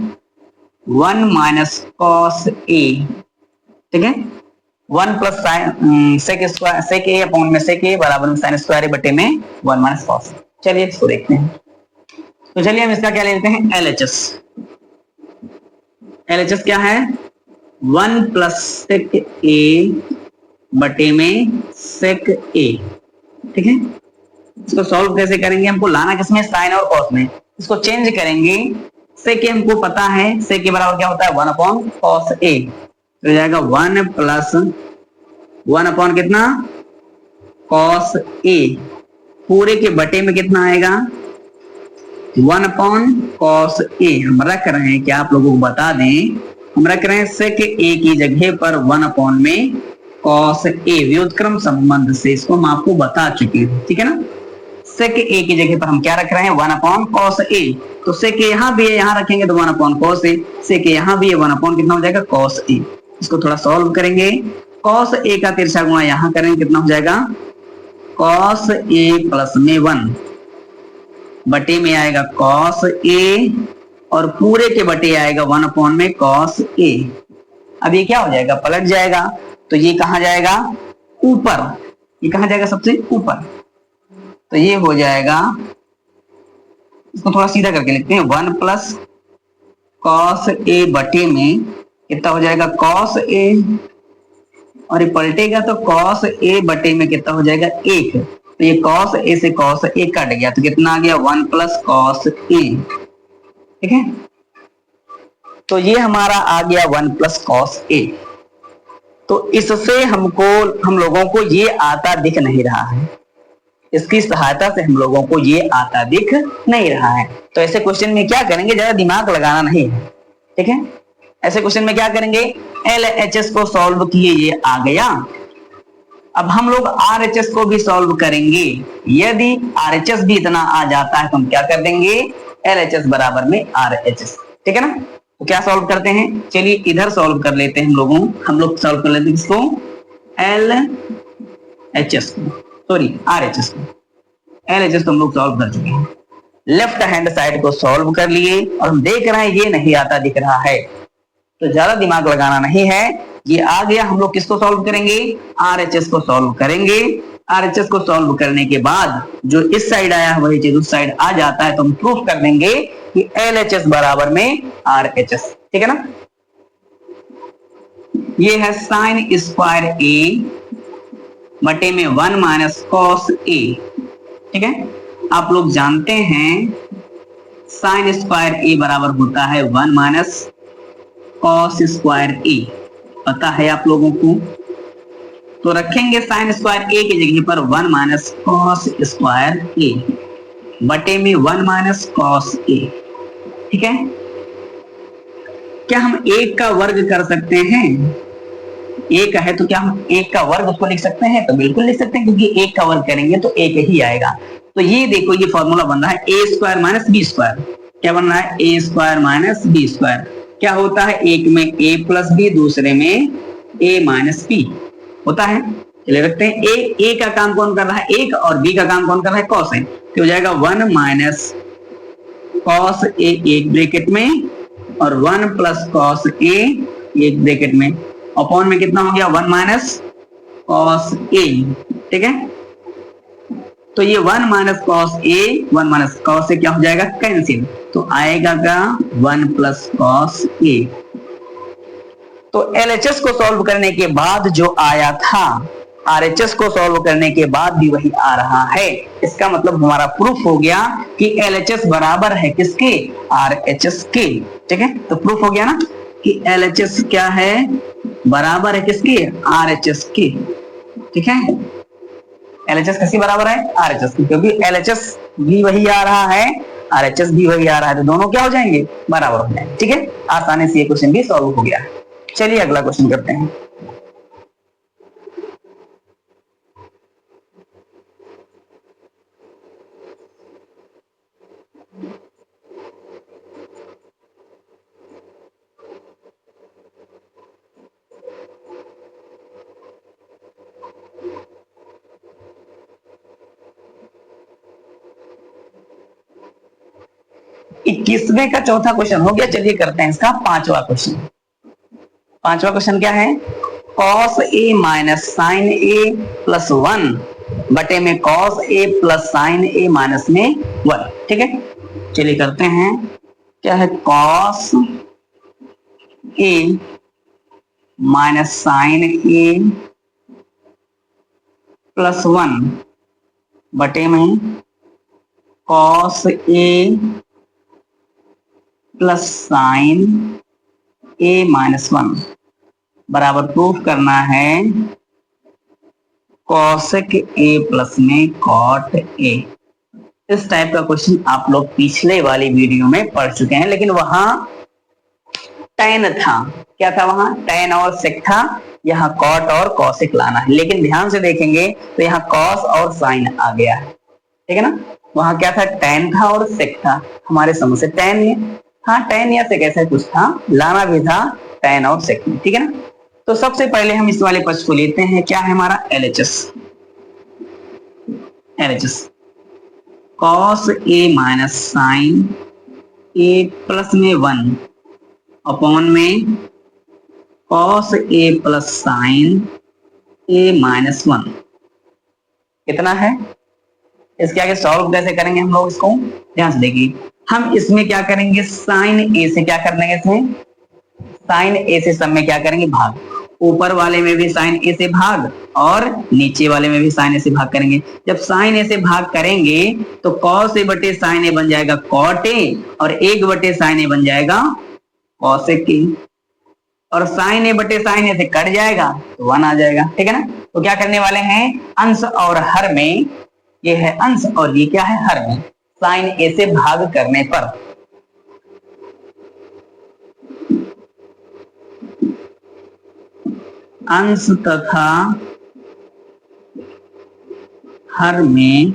1 माइनस कॉस ए। ठीक है, 1 plus sine sec square sec a upon में सेक ए बराबर में साइन स्क्वायर ए बटे में 1 माइनस कॉस। चलिए इसको देखते हैं। तो चलिए हम इसका क्या ले लेते हैं, एलएचएस। एलएचएस क्या है, 1 प्लस सेक ए बटे में सेक ए। ठीक है, इसको सॉल्व कैसे करेंगे, हमको लाना किसमें, साइन और कॉस में। इसको चेंज करेंगे, सेक ए हमको पता है, सेक ए बराबर क्या होता है 1 अपॉन कॉस ए। तो हो जाएगा 1 प्लस 1 अपॉन कितना, कॉस ए, पूरे के बटे में कितना आएगा 1 अपॉन कॉस ए। हम रख रहे हैं, क्या आप लोगों को बता दें, हम रख रहे हैं सेक ए की जगह पर 1 अपॉन में कॉस ए, व्युत्क्रम संबंध से इसको हम आपको बता चुके हैं। ठीक है ना, सेक ए की जगह पर हम क्या रख रहे हैं 1 अपॉन कॉस ए। तो सेक ए यहाँ भी है, यहाँ रखेंगे तो 1 अपॉन कॉस ए, सेक ए यहाँ भी है 1 अपॉन कितना हो जाएगा कॉस ए। इसको थोड़ा सॉल्व करेंगे, कॉस ए का तिरछा गुणा यहाँ करेंगे, कितना हो जाएगा कॉस ए प्लस में 1 बटे में आएगा कॉस ए और पूरे के बटे आएगा 1 अपॉन में कॉस ए। अब ये क्या हो जाएगा, पलट जाएगा, तो ये कहां जाएगा ऊपर, ये कहां जाएगा सबसे ऊपर, तो ये हो जाएगा, इसको थोड़ा सीधा करके लिखते हैं 1 प्लस कॉस ए बटे में कितना हो जाएगा कॉस ए, और ये पलटेगा तो कॉस ए बटे में कितना हो जाएगा 1। तो ये कॉस ए से कॉस ए कट गया, तो कितना आ गया 1 प्लस कॉस ए। ठीक है, तो ये हमारा आ गया 1 प्लस कॉस ए। तो इससे हमको, हम लोगों को ये आता दिख नहीं रहा है, इसकी सहायता से हम लोगों को ये आता दिख नहीं रहा है। तो ऐसे क्वेश्चन में क्या करेंगे, ज्यादा दिमाग लगाना नहीं है। ठीक है, ऐसे क्वेश्चन में क्या करेंगे, एलएचएस को सॉल्व किए, ये आ गया। अब हम लोग आरएचएस को भी सॉल्व करेंगे, यदि आरएचएस भी इतना आ जाता है तो हम क्या कर देंगे, एलएचएस बराबर में आरएचएस। ठीक है ना, तो क्या सॉल्व करते हैं, चलिए इधर सॉल्व कर लेते हैं, हम लोग सॉल्व कर लेते हैं इसको, एलएचएस को, सॉरी आरएचएस को। एलएचएस तो हम लोग सॉल्व कर चुके हैं, लेफ्ट हैंड साइड को सॉल्व कर लिए और हम देख रहे हैं ये नहीं आता दिख रहा है, तो ज्यादा दिमाग लगाना नहीं है, ये आ गया। हम लोग किसको सॉल्व करेंगे, आरएचएस को सॉल्व करेंगे। आरएचएस को सॉल्व करने के बाद जो इस साइड आया वही चीज उस साइड आ जाता है, तो हम प्रूफ कर देंगे कि एलएचएस बराबर में आरएचएस। ठीक है ना, ये है साइन स्क्वायर ए बटे में 1 माइनस कॉस ए। ठीक है, आप लोग जानते हैं साइन स्क्वायर ए बराबर होता है 1 माइनस कॉस स्क्वायर ए, पता है आप लोगों को। तो रखेंगे साइन स्क्वायर ए की जगह पर 1 माइनस कॉस स्क्वायर ए बटे में 1 माइनस कॉस ए। ठीक है, क्या हम एक का वर्ग कर सकते हैं, एक है तो क्या हम एक का वर्ग उसको लिख सकते हैं, तो बिल्कुल लिख सकते हैं, क्योंकि एक का वर्ग करेंगे तो एक ही आएगा। तो ये देखो, ये फॉर्मूला बन रहा है a square minus B square. क्या बन रहा है, a square minus B square. क्या होता है, एक में a प्लस बी, दूसरे में a माइनस बी होता है। चलिए रखते हैं, ए का काम कौन कर रहा है, एक, और बी का काम कौन कर रहा है, कॉस है। तो हो जाएगा 1 माइनस कॉस ए एक ब्रैकेट में और 1 प्लस कॉस ए एक ब्रैकेट में, अपॉन में कितना हो गया 1 माइनस कॉस ए। ठीक है, तो ये 1 minus cos A 1 minus cos A क्या हो जाएगा, कैंसिल, तो आएगा का 1 प्लस कॉस ए। तो एलएचएस को सॉल्व करने के बाद जो आया था, आरएचएस को सॉल्व करने के बाद भी वही आ रहा है। इसका मतलब हमारा प्रूफ हो गया कि एलएचएस बराबर है किसके, आरएचएस के। ठीक है, तो प्रूफ हो गया ना कि एलएचएस क्या है, बराबर है किसके, आरएचएस के। ठीक है, एलएचएस किसके बराबर है, आरएचएस की, क्योंकि एलएचएस भी वही आ रहा है, आरएचएस भी वही आ रहा है, तो दोनों क्या हो जाएंगे, बराबर हो जाएंगे। ठीक है, आसानी से ये क्वेश्चन भी सॉल्व हो गया। चलिए अगला क्वेश्चन करते हैं। 21वें का चौथा क्वेश्चन हो गया। चलिए करते हैं इसका पांचवा क्वेश्चन। पांचवा क्वेश्चन क्या है? Cos A minus sign A plus 1 बटे में कॉस ए प्लस साइन ए माइनस में 1। ठीक है, चलिए करते हैं। क्या है? Cos A minus sign A plus 1 बटे में कॉस ए प्लस साइन ए माइनस 1 बराबर प्रूफ करना है कॉसेक ए प्लस में कॉट ए। इस टाइप का क्वेश्चन आप लोग पिछले वाली वीडियो में पढ़ चुके हैं, लेकिन वहां टैन था। क्या था वहां? टैन और सेक था। यहाँ कॉट और कॉसेक लाना है, लेकिन ध्यान से देखेंगे तो यहाँ कॉस और साइन आ गया है। ठीक है ना? वहां क्या था? टैन था और सेक था। हमारे समझ से टैन, हाँ टैन या सेक ऐसा कुछ था, लाना भी था टैन और सेक में। ठीक है ना? तो सबसे पहले हम इस वाले पक्ष को लेते हैं। क्या है हमारा? LHS। LHS cos A minus sign A plus में 1 अपॉन में कॉस ए प्लस साइन ए माइनस 1 कितना है? इसके आगे सॉल्व कैसे करेंगे हम लोग इसको? ध्यान से देखिए। हम इसमें क्या करेंगे? साइन ए से क्या कर लेंगे? इसमें साइन ए से सब में क्या करेंगे? भाग। ऊपर वाले में भी साइन ए से भाग और नीचे वाले में भी साइन ए से भाग करेंगे। जब साइन ए से भाग करेंगे तो कॉस ए बटे साइन ए बन जाएगा कॉट ए, और 1 बटे साइन ए बन जाएगा कॉसेक ए, और साइन ए बटे साइन ए से कट जाएगा तो 1 आ जाएगा। ठीक है ना? तो क्या करने वाले हैं? अंश और हर में, ये है अंश और ये क्या है? हर में। साइन ए से भाग करने पर अंश तथा हर में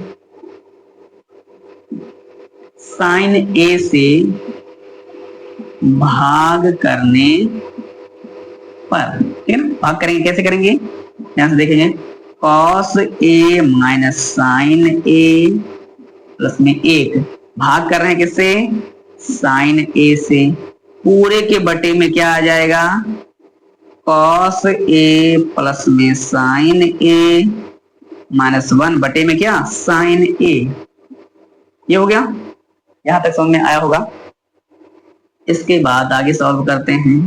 साइन ए से भाग करने पर, ठीक है ना? भाग करेंगे, कैसे करेंगे? यहां से देखेंगे। Cos A minus sign A plus में 1 भाग कर रहे हैं किससे? साइन ए से। पूरे के बटे में क्या आ जाएगा? कॉस ए प्लस में साइन ए माइनस 1 बटे में क्या? साइन ए। ये हो गया। यहां तक समझ में आया होगा। इसके बाद आगे सॉल्व करते हैं।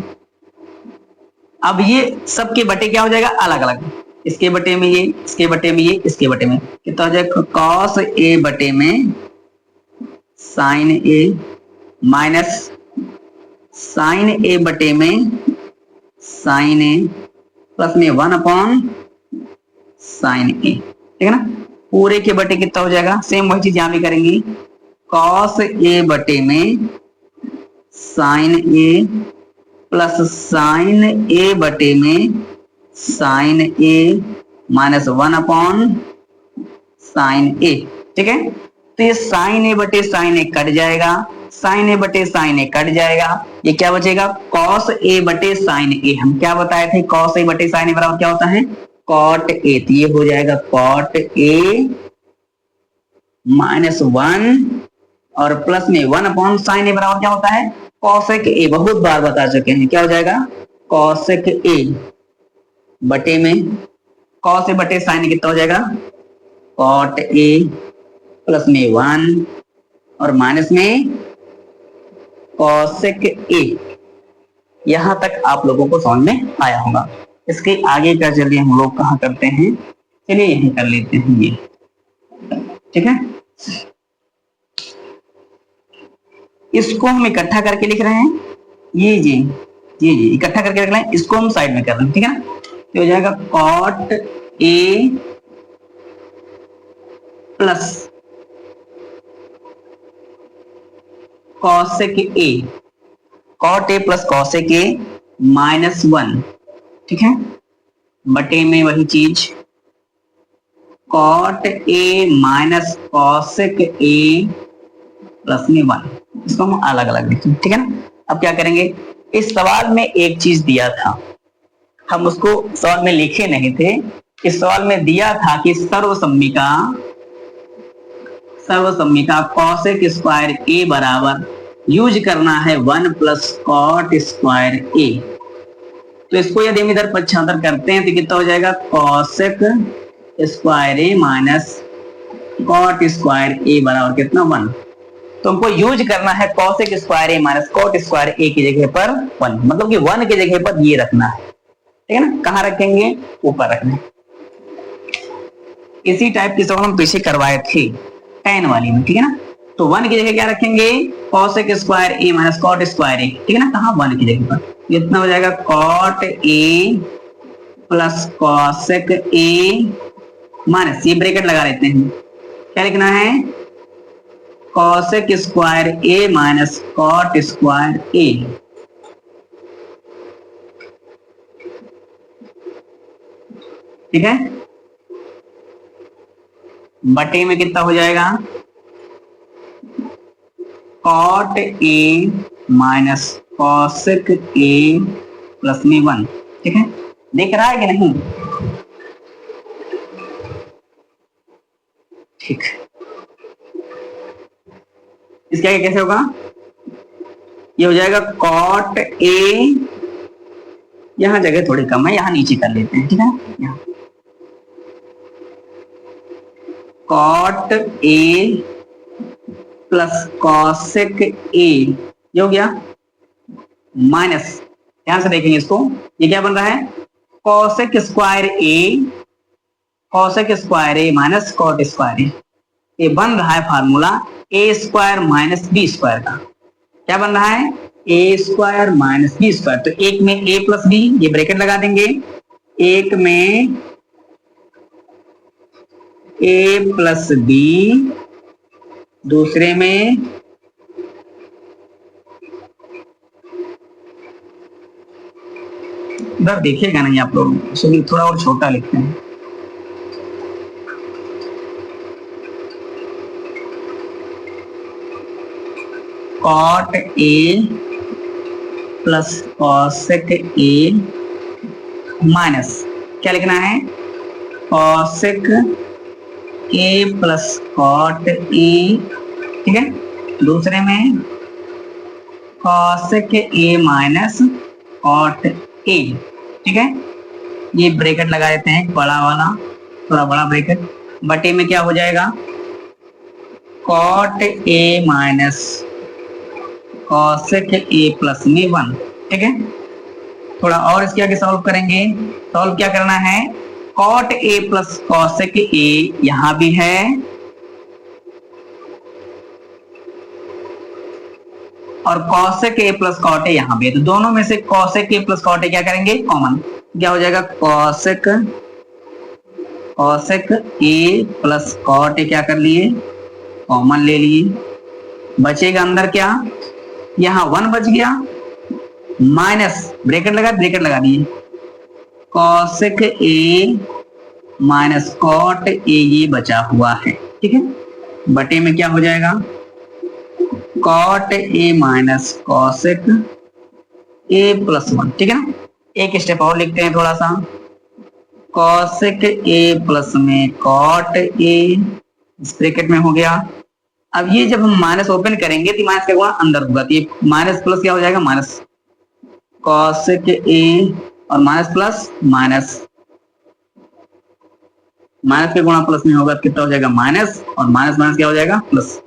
अब ये सबके बटे क्या हो जाएगा? अलग अलग। इसके बटे में ये, इसके बटे में ये, इसके बटे में कितना हो जाएगा? कॉस ए बटे में साइन ए माइनस साइन ए बटे में साइन ए प्लस में 1 अपॉन साइन ए। ठीक है ना? पूरे के बटे कितना हो जाएगा? सेम वही चीज यहां भी करेंगे। कॉस ए बटे में साइन ए प्लस साइन ए बटे में साइन ए माइनस 1 अपॉन साइन ए। ठीक है? तो ये साइन ए बटे साइन ए कट जाएगा, साइन ए बटे साइन ए कट जाएगा। ये क्या बचेगा? कॉस ए बटे साइन ए। हम क्या बताए थे? कॉस ए बटे साइन ए बराबर क्या होता है? Cot A. तो ये हो जाएगा कॉट ए माइनस 1 और प्लस में 1 अपॉन साइन ए बराबर क्या होता है? कॉसेक ए। बहुत बार बता चुके हैं। क्या हो जाएगा? कॉसेक ए बटे में कॉस ए बटे साइन ए कितना हो जाएगा? कॉट ए प्लस में 1 और माइनस में कॉसेक ए। यहां तक आप लोगों को समझ में आया होगा। इसके आगे का चलिए हम लोग कहाँ करते हैं? चलिए यही कर लेते हैं ये। ठीक है? इसको हम इकट्ठा करके लिख रहे हैं। ये इकट्ठा करके रख लें। इसको हम साइड में कर रहे हैं। ठीक है ना? तो हो जाएगा cot A plus cosec A, cot A plus cosec A minus 1। ठीक है? बटे में वही चीज cot A minus cosec A plus में 1। इसको हम अलग अलग लिखें। ठीक है ना? अब क्या करेंगे? इस सवाल में एक चीज दिया था, हम उसको सवाल में लिखे नहीं थे। इस सवाल में दिया था कि सर्वसम्मिका कॉसेक स्क्वायर ए बराबर यूज करना है 1 प्लस कॉट स्क्वायर ए। तो इसको यदि हम इधर पक्षांतर करते हैं तो कितना हो जाएगा, cosec square A minus cot square ए बराबर कितना, 1। तो हमको यूज करना है cosec square A minus cot square ए की जगह पर 1, मतलब कि 1 की जगह पर ये रखना है, ठीक है ना। कहाँ रखेंगे, ऊपर रखना है। इसी टाइप की सवाल हम पीछे करवाए थे 10 वाली में, ठीक है ना। तो 1 की जगह क्या रखेंगे, cosec square A minus cot square A, ठीक है ना। कहाँ, 1 की जगह पर इतना हो जाएगा cot A plus cosec A minus, ये ब्रैकेट लगा लेते हैं, क्या लिखना है, cosec square A minus cot square A, ठीक है। बटे में कितना हो जाएगा, cot A minus cosec A plus में 1, ठीक है। देख रहा है कि नहीं, ठीक। इसका कैसे होगा, ये हो जाएगा कॉट ए, यहां जगह थोड़ी कम है, यहां नीचे कर लेते हैं, ठीक है। यहाँ cot A plus cosec A, ये हो गया माइनस, ध्यान से देखेंगे इसको, ये क्या बन रहा है, cosec square A, cosec square A minus cot square ए, ये बन रहा है फार्मूला ए स्क्वायर माइनस बी स्क्वायर का। क्या बन रहा है, a square minus B square. तो एक में ए प्लस बी, ये ब्रैकेट लगा देंगे, एक में ए प्लस बी, दूसरे में इधर देखिएगा नहीं आप लोग, थोड़ा और छोटा लिखते हैं, cot A plus cosec A minus, क्या लिखना है, cosec A plus cot A, ठीक है। दूसरे में cosec A minus cot A, ठीक है। ये ब्रैकेट लगा देते हैं बड़ा वाला, थोड़ा बड़ा ब्रैकेट, बटे में क्या हो जाएगा, cot A minus cosec A plus में 1, ठीक है। थोड़ा और इसके आगे सॉल्व करेंगे, सॉल्व क्या करना है, cot A plus cosec A यहां भी है, और cosec A plus cot A यहां भी है। तो दोनों में से cosec A plus cot A क्या करेंगे, कॉमन, क्या हो जाएगा, cosec A plus cot A क्या कर लिए, कॉमन ले लिए, बचेगा अंदर क्या, यहां 1 बच गया, माइनस ब्रैकेट लगा दिए, cosec A minus cot A ये बचा हुआ है, ठीक है। बटे में क्या हो जाएगा, cot A minus cosec A plus 1, ठीक है ना। एक स्टेप और लिखते हैं थोड़ा सा, कॉसेक ए प्लस में कॉट ए, इस ब्रैकेट में हो गया। अब ये जब हम माइनस ओपन करेंगे तो माइनस क्या होगा, अंदर होगा, तो ये माइनस प्लस क्या हो जाएगा, माइनस कॉसेक ए और माइनस प्लस माइनस, माइनस के गुणा प्लस में होगा, कितना हो जाएगा, माइनस, और माइनस माइनस क्या हो जाएगा, प्लस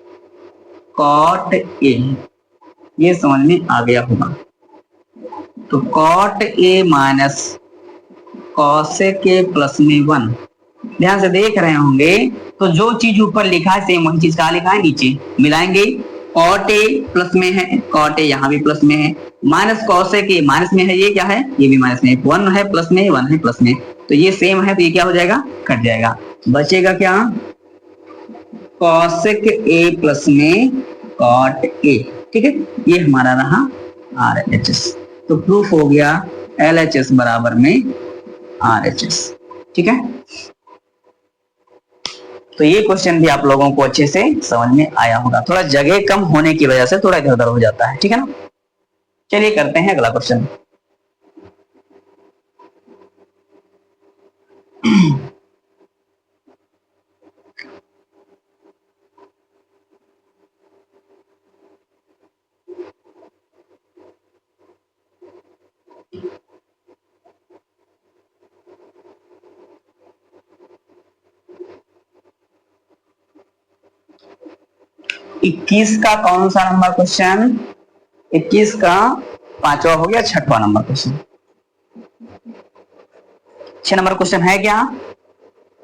कॉट ए, ये समझ में आ गया होगा। तो cot A minus cosec A plus में 1, ध्यान से देख रहे होंगे, तो जो चीज ऊपर लिखा है सेम वही चीज कहा लिखा है, नीचे मिलाएंगे, कॉट ए प्लस में है, कॉट ए यहाँ भी प्लस में है, माइनस कॉसेक ए माइनस में है, ये क्या है, ये भी माइनस में है, 1 है प्लस में, 1 है प्लस में, तो ये सेम है, तो ये क्या हो जाएगा, कट जाएगा, बचेगा क्या, कॉसेक ए प्लस में कॉट ए, ठीक है। ये हमारा रहा RHS। तो प्रूफ हो गया LHS बराबर में RHS, ठीक है। तो ये क्वेश्चन भी आप लोगों को अच्छे से समझ में आया होगा, थोड़ा जगह कम होने की वजह से थोड़ा इधर उधर हो जाता है, ठीक है ना। चलिए करते हैं अगला क्वेश्चन। 21 का कौन सा नंबर क्वेश्चन? 21 का 5वां हो गया, 6वां नंबर क्वेश्चन। 6 नंबर क्वेश्चन है क्या?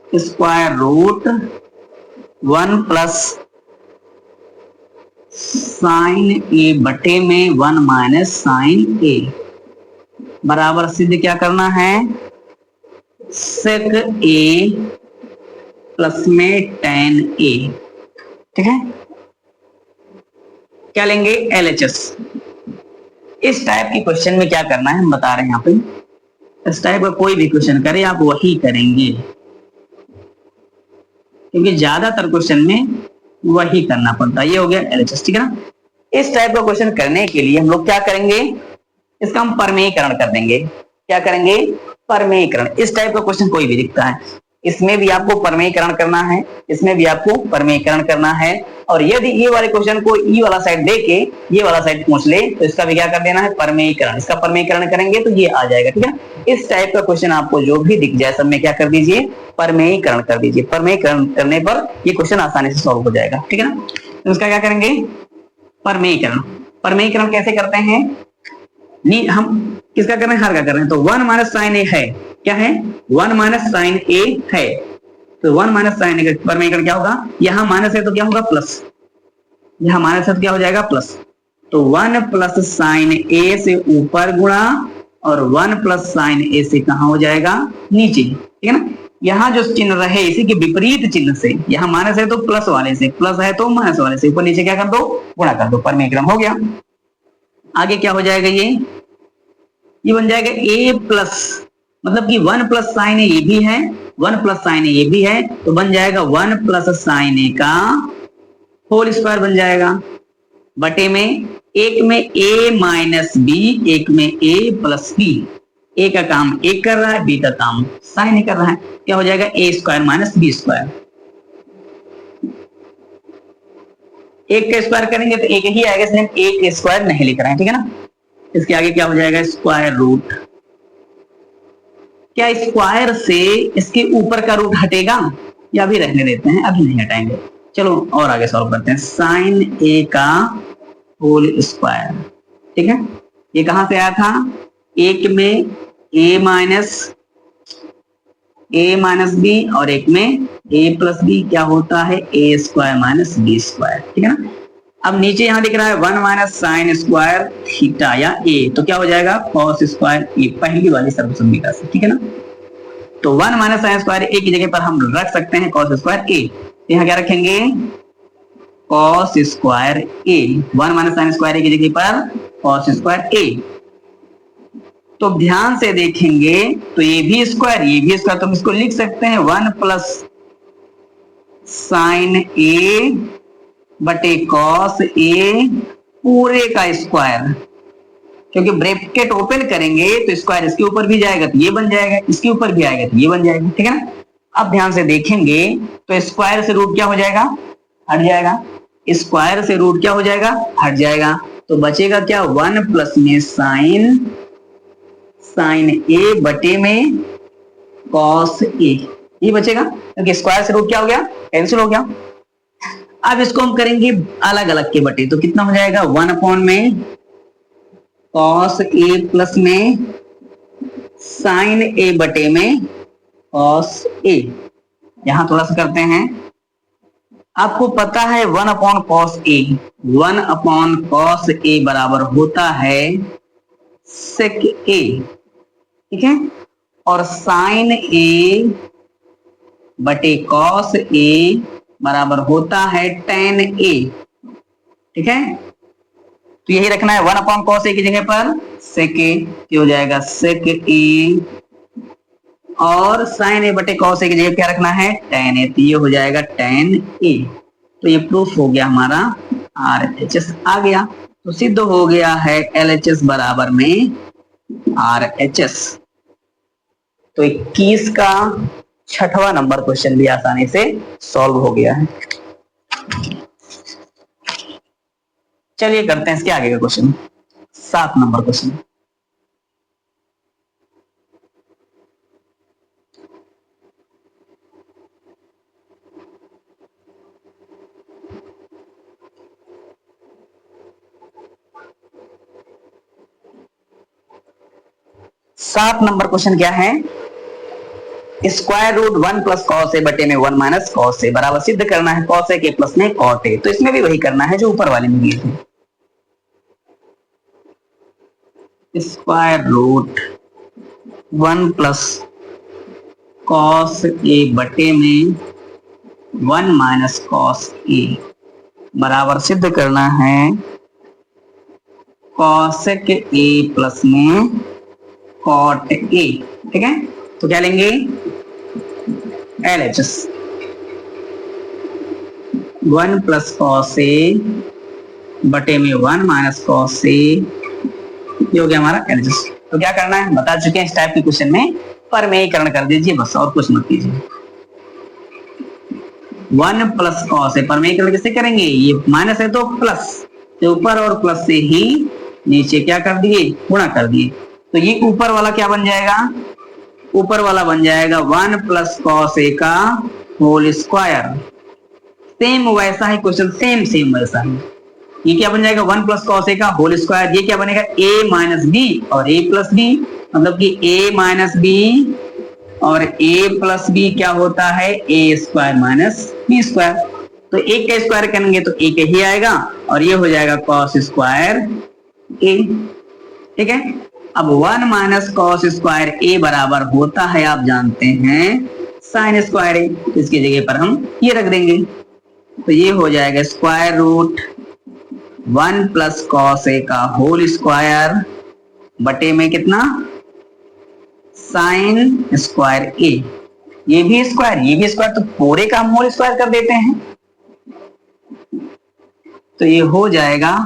स्क्वायर रूट 1 प्लस साइन ए बटे में 1 माइनस साइन ए बराबर सिद्ध क्या करना है? सेक ए प्लस में टेन ए। ठीक है, क्या लेंगे? LHS। इस टाइप के क्वेश्चन में क्या करना है हम बता रहे हैं यहाँ पे। इस टाइप का कोई भी क्वेश्चन करे आप वही करेंगे, क्योंकि ज्यादातर क्वेश्चन में वही करना पड़ता है। ये हो गया LHS, ठीक है ना। इस टाइप का क्वेश्चन करने के लिए हम लोग क्या करेंगे? इसका हम परमेयीकरण कर देंगे। क्या करेंगे? परमेयीकरण। इस टाइप का क्वेश्चन कोई भी दिखता है, इसमें भी आपको परमेयीकरण करना है, इसमें भी आपको परमेयीकरण करना है। और यदि ये वाले क्वेश्चन को ई वाला साइड देके ये वाला साइड पूछ ले तो इसका भी क्या कर देना है? परमेयीकरण। इसका परमेयीकरण करेंगे तो ये आ जाएगा, ठीक है। इस टाइप का क्वेश्चन आपको जो भी दिख जाए सब में क्या कर दीजिए? परमेयीकरण कर दीजिए। परमेयीकरण करने पर ये क्वेश्चन आसानी से सॉल्व हो जाएगा, ठीक है ना। तो इसका क्या करेंगे? परमेयीकरण। परमेयीकरण कैसे करते हैं? हम किसका कर रहे हैं? हर का कर रहे हैं। तो 1 माइनस साइन ए है, क्या है? 1 माइनस साइन ए है। तो 1 माइनस साइन ए का परमेयीकरण क्या होगा? यहां माइनस है तो क्या होगा? प्लस। यहां माइनस है तो क्या हो जाएगा? प्लस। तो 1 प्लस साइन ए से ऊपर गुणा और 1 प्लस साइन ए से कहां हो जाएगा? नीचे, ठीक है ना। यहां जो चिन्ह रहे इसी के विपरीत चिन्ह से, यहां माइनस है तो प्लस वाले से, प्लस है तो माइनस वाले से, ऊपर नीचे क्या कर दो? गुणा कर दो। परमेयीकरण हो गया। आगे क्या हो जाएगा? ये बन जाएगा a प्लस, मतलब कि 1 प्लस साइन ए ये भी है, 1 प्लस साइन ए ये भी है, तो बन जाएगा 1 प्लस साइन ए का होल स्क्वायर बन जाएगा, बटे में एक में a माइनस बी, एक में a प्लस बी। ए का काम ए कर रहा है, बी का काम साइन ए कर रहा है। क्या हो जाएगा? a square minus B square. एक का स्क्वायर करेंगे तो एक ही आएगा, इसलिए एक का स्क्वायर नहीं लिख रहे हैं, ठीक है ना। इसके आगे क्या हो जाएगा? Square root. क्या स्क्वायर से इसके ऊपर का रूट हटेगा या अभी रहने देते हैं? अभी नहीं हटाएंगे, चलो और आगे सॉल्व करते हैं। साइन ए का होल स्क्वायर, ठीक है। ये कहां से आया था? एक में a माइनस बी और एक में a प्लस बी। क्या होता है? a square minus B square, ठीक है ना। अब नीचे यहां दिख रहा है 1 माइनस साइन स्क्वायर थीटा या a, तो क्या हो जाएगा? कॉस स्क्वायर a, पहली वाली सर्वसम्मिका से, ठीक है ना। तो 1 माइनस साइन स्क्वायर a की जगह पर हम रख सकते हैं कॉस स्क्वायर a। यहां क्या रखेंगे? Cos square a। 1 minus sign square a की जगह पर कॉस स्क्वायर a। तो ध्यान से देखेंगे तो ये भी स्क्वायर, ये भी स्क्वायर, तो हम इसको लिख सकते हैं 1 प्लस साइन ए बटे कॉस ए पूरे का स्क्वायर, क्योंकि ब्रैकेट ओपन करेंगे तो स्क्वायर इसके ऊपर भी जाएगा तो ये बन जाएगा, इसके ऊपर भी आएगा तो ये बन जाएगा, ठीक है ना। अब ध्यान से देखेंगे तो स्क्वायर से रूट क्या हो जाएगा? हट जाएगा। स्क्वायर से रूट क्या हो जाएगा? हट जाएगा। तो बचेगा क्या? 1 प्लस में साइन ए बटे में कॉस ए, ये बचेगा, क्योंकि स्क्वायर से रूट क्या हो गया? कैंसिल हो गया। अब इसको हम करेंगे अलग अलग के बटे, तो कितना हो जाएगा? 1 अपॉन में कॉस ए प्लस में साइन ए बटे में कॉस ए। यहां थोड़ा सा करते हैं। आपको पता है 1 upon cos A, 1 upon cos A बराबर होता है सेक ए, ठीक है। और साइन ए बटे कॉस ए बराबर होता है टेन ए, ठीक है। तो यही रखना है 1 अपॉन कॉस ए की जगह पर सेक ए, हो जाएगा सेक ए, और साइन ए बटे कॉस ए की जगह क्या रखना है? टेन ए, तो ये हो जाएगा टेन ए। तो ये प्रूफ हो गया हमारा, RHS आ गया। तो सिद्ध हो गया है LHS बराबर में RHS। तो 21 का 6वां नंबर क्वेश्चन भी आसानी से सॉल्व हो गया है। चलिए करते हैं इसके आगे का question, 7 number question. 7 number question क्या है, स्क्वायर रूट 1 प्लस कॉस ए बटे में 1 माइनस कॉस ए बराबर सिद्ध करना है कॉस ए के प्लस में कॉट ए। तो इसमें भी वही करना है जो ऊपर वाले में दिए थे, स्क्वायर रूट 1 प्लस कॉस ए बटे में 1 माइनस कॉस ए बराबर सिद्ध करना है कॉसेक ए प्लस में कॉट ए। ठीक है, तो क्या लेंगे, LHS 1 प्लस कॉस ए बटे में 1 माइनस कॉस ए, ये हो गया हमारा LHS। तो क्या करना है बता चुके हैं इस टाइप के क्वेश्चन में, परमेयीकरण कर दीजिए बस, और कुछ मत कीजिए। 1 प्लस कॉस ए परमेयीकरण कैसे करेंगे, ये माइनस है तो प्लस, तो ऊपर और प्लस से ही नीचे क्या कर दिए, गुणा कर दिए। तो ये ऊपर वाला क्या बन जाएगा, ऊपर वाला बन जाएगा 1 प्लस कॉस ए का होल स्क्वायर। सेम वैसा है क्वेश्चन, सेम वैसा है। ये क्या बन जाएगा 1 प्लस कॉस ए का होल स्क्वायर, ये क्या बनेगा a माइनस बी और a प्लस बी, मतलब कि a माइनस बी और a प्लस बी क्या होता है a square minus B square. तो एक का स्क्वायर करेंगे तो एक ही आएगा और ये हो जाएगा कॉस स्क्वायर a। ठीक है, अब 1 माइनस कॉस स्क्वायर ए बराबर होता है आप जानते हैं साइन स्क्वायर ए, इसकी जगह पर हम ये रख देंगे। तो ये हो जाएगा स्क्वायर रूट 1 प्लस कॉस ए का होल स्क्वायर बटे में कितना, साइन स्क्वायर ए। ये भी स्क्वायर ये भी स्क्वायर, तो पूरे का हम होल स्क्वायर कर देते हैं। तो ये हो जाएगा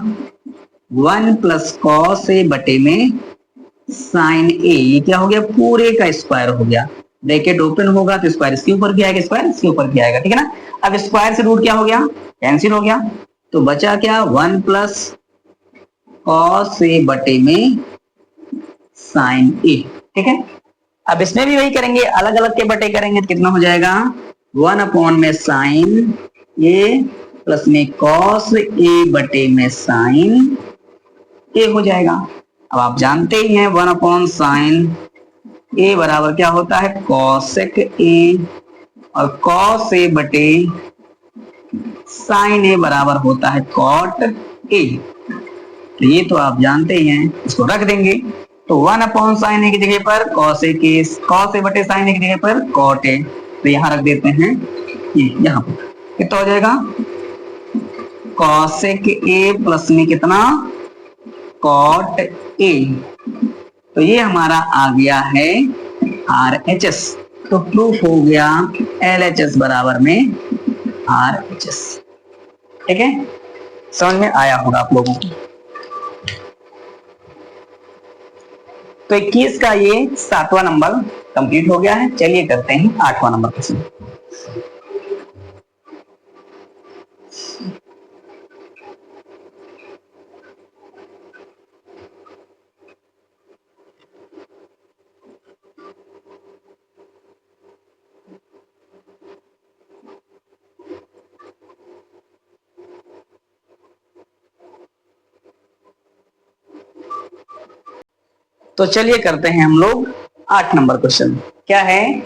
1 प्लस कॉस ए बटे में साइन ए, ये क्या हो गया पूरे का स्क्वायर हो गया। ब्रैकेट ओपन होगा तो स्क्वायर इसके ऊपर भी आएगा, स्क्वायर इसके ऊपर भी आएगा। ठीक है ना, अब स्क्वायर से रूट क्या हो गया, कैंसिल हो गया, तो बचा क्या 1 प्लस कॉस ए बटे में साइन ए। ठीक है, अब इसमें भी वही करेंगे, अलग अलग के बटे करेंगे तो कितना हो जाएगा 1 अपॉन में साइन ए प्लस में कॉस ए बटे में साइन ए हो जाएगा। अब आप जानते ही हैं 1 अपॉन साइन ए बराबर क्या होता है कॉसेक ए, और कॉस ए बटे साइन ए बराबर होता है कॉट ए। तो ये तो आप जानते ही हैं, इसको रख देंगे। तो 1 अपॉन साइन ए की जगह पर कॉस ए के, कॉस ए बटे साइन ए की जगह पर कॉट ए, तो यहां रख देते हैं ये यहां पर, कितना हो जाएगा कॉसेक ए प्लस में कितना कॉट ए। तो ये हमारा आ गया है RHS। तो प्रूफ हो गया LHS बराबर में RHS। ठीक है, समझ में आया होगा आप लोगों को। तो 21 का ये 7वां नंबर कंप्लीट हो गया है। चलिए करते हैं 8वां नंबर क्वेश्चन। तो चलिए करते हैं हम लोग 8 नंबर क्वेश्चन। क्या है,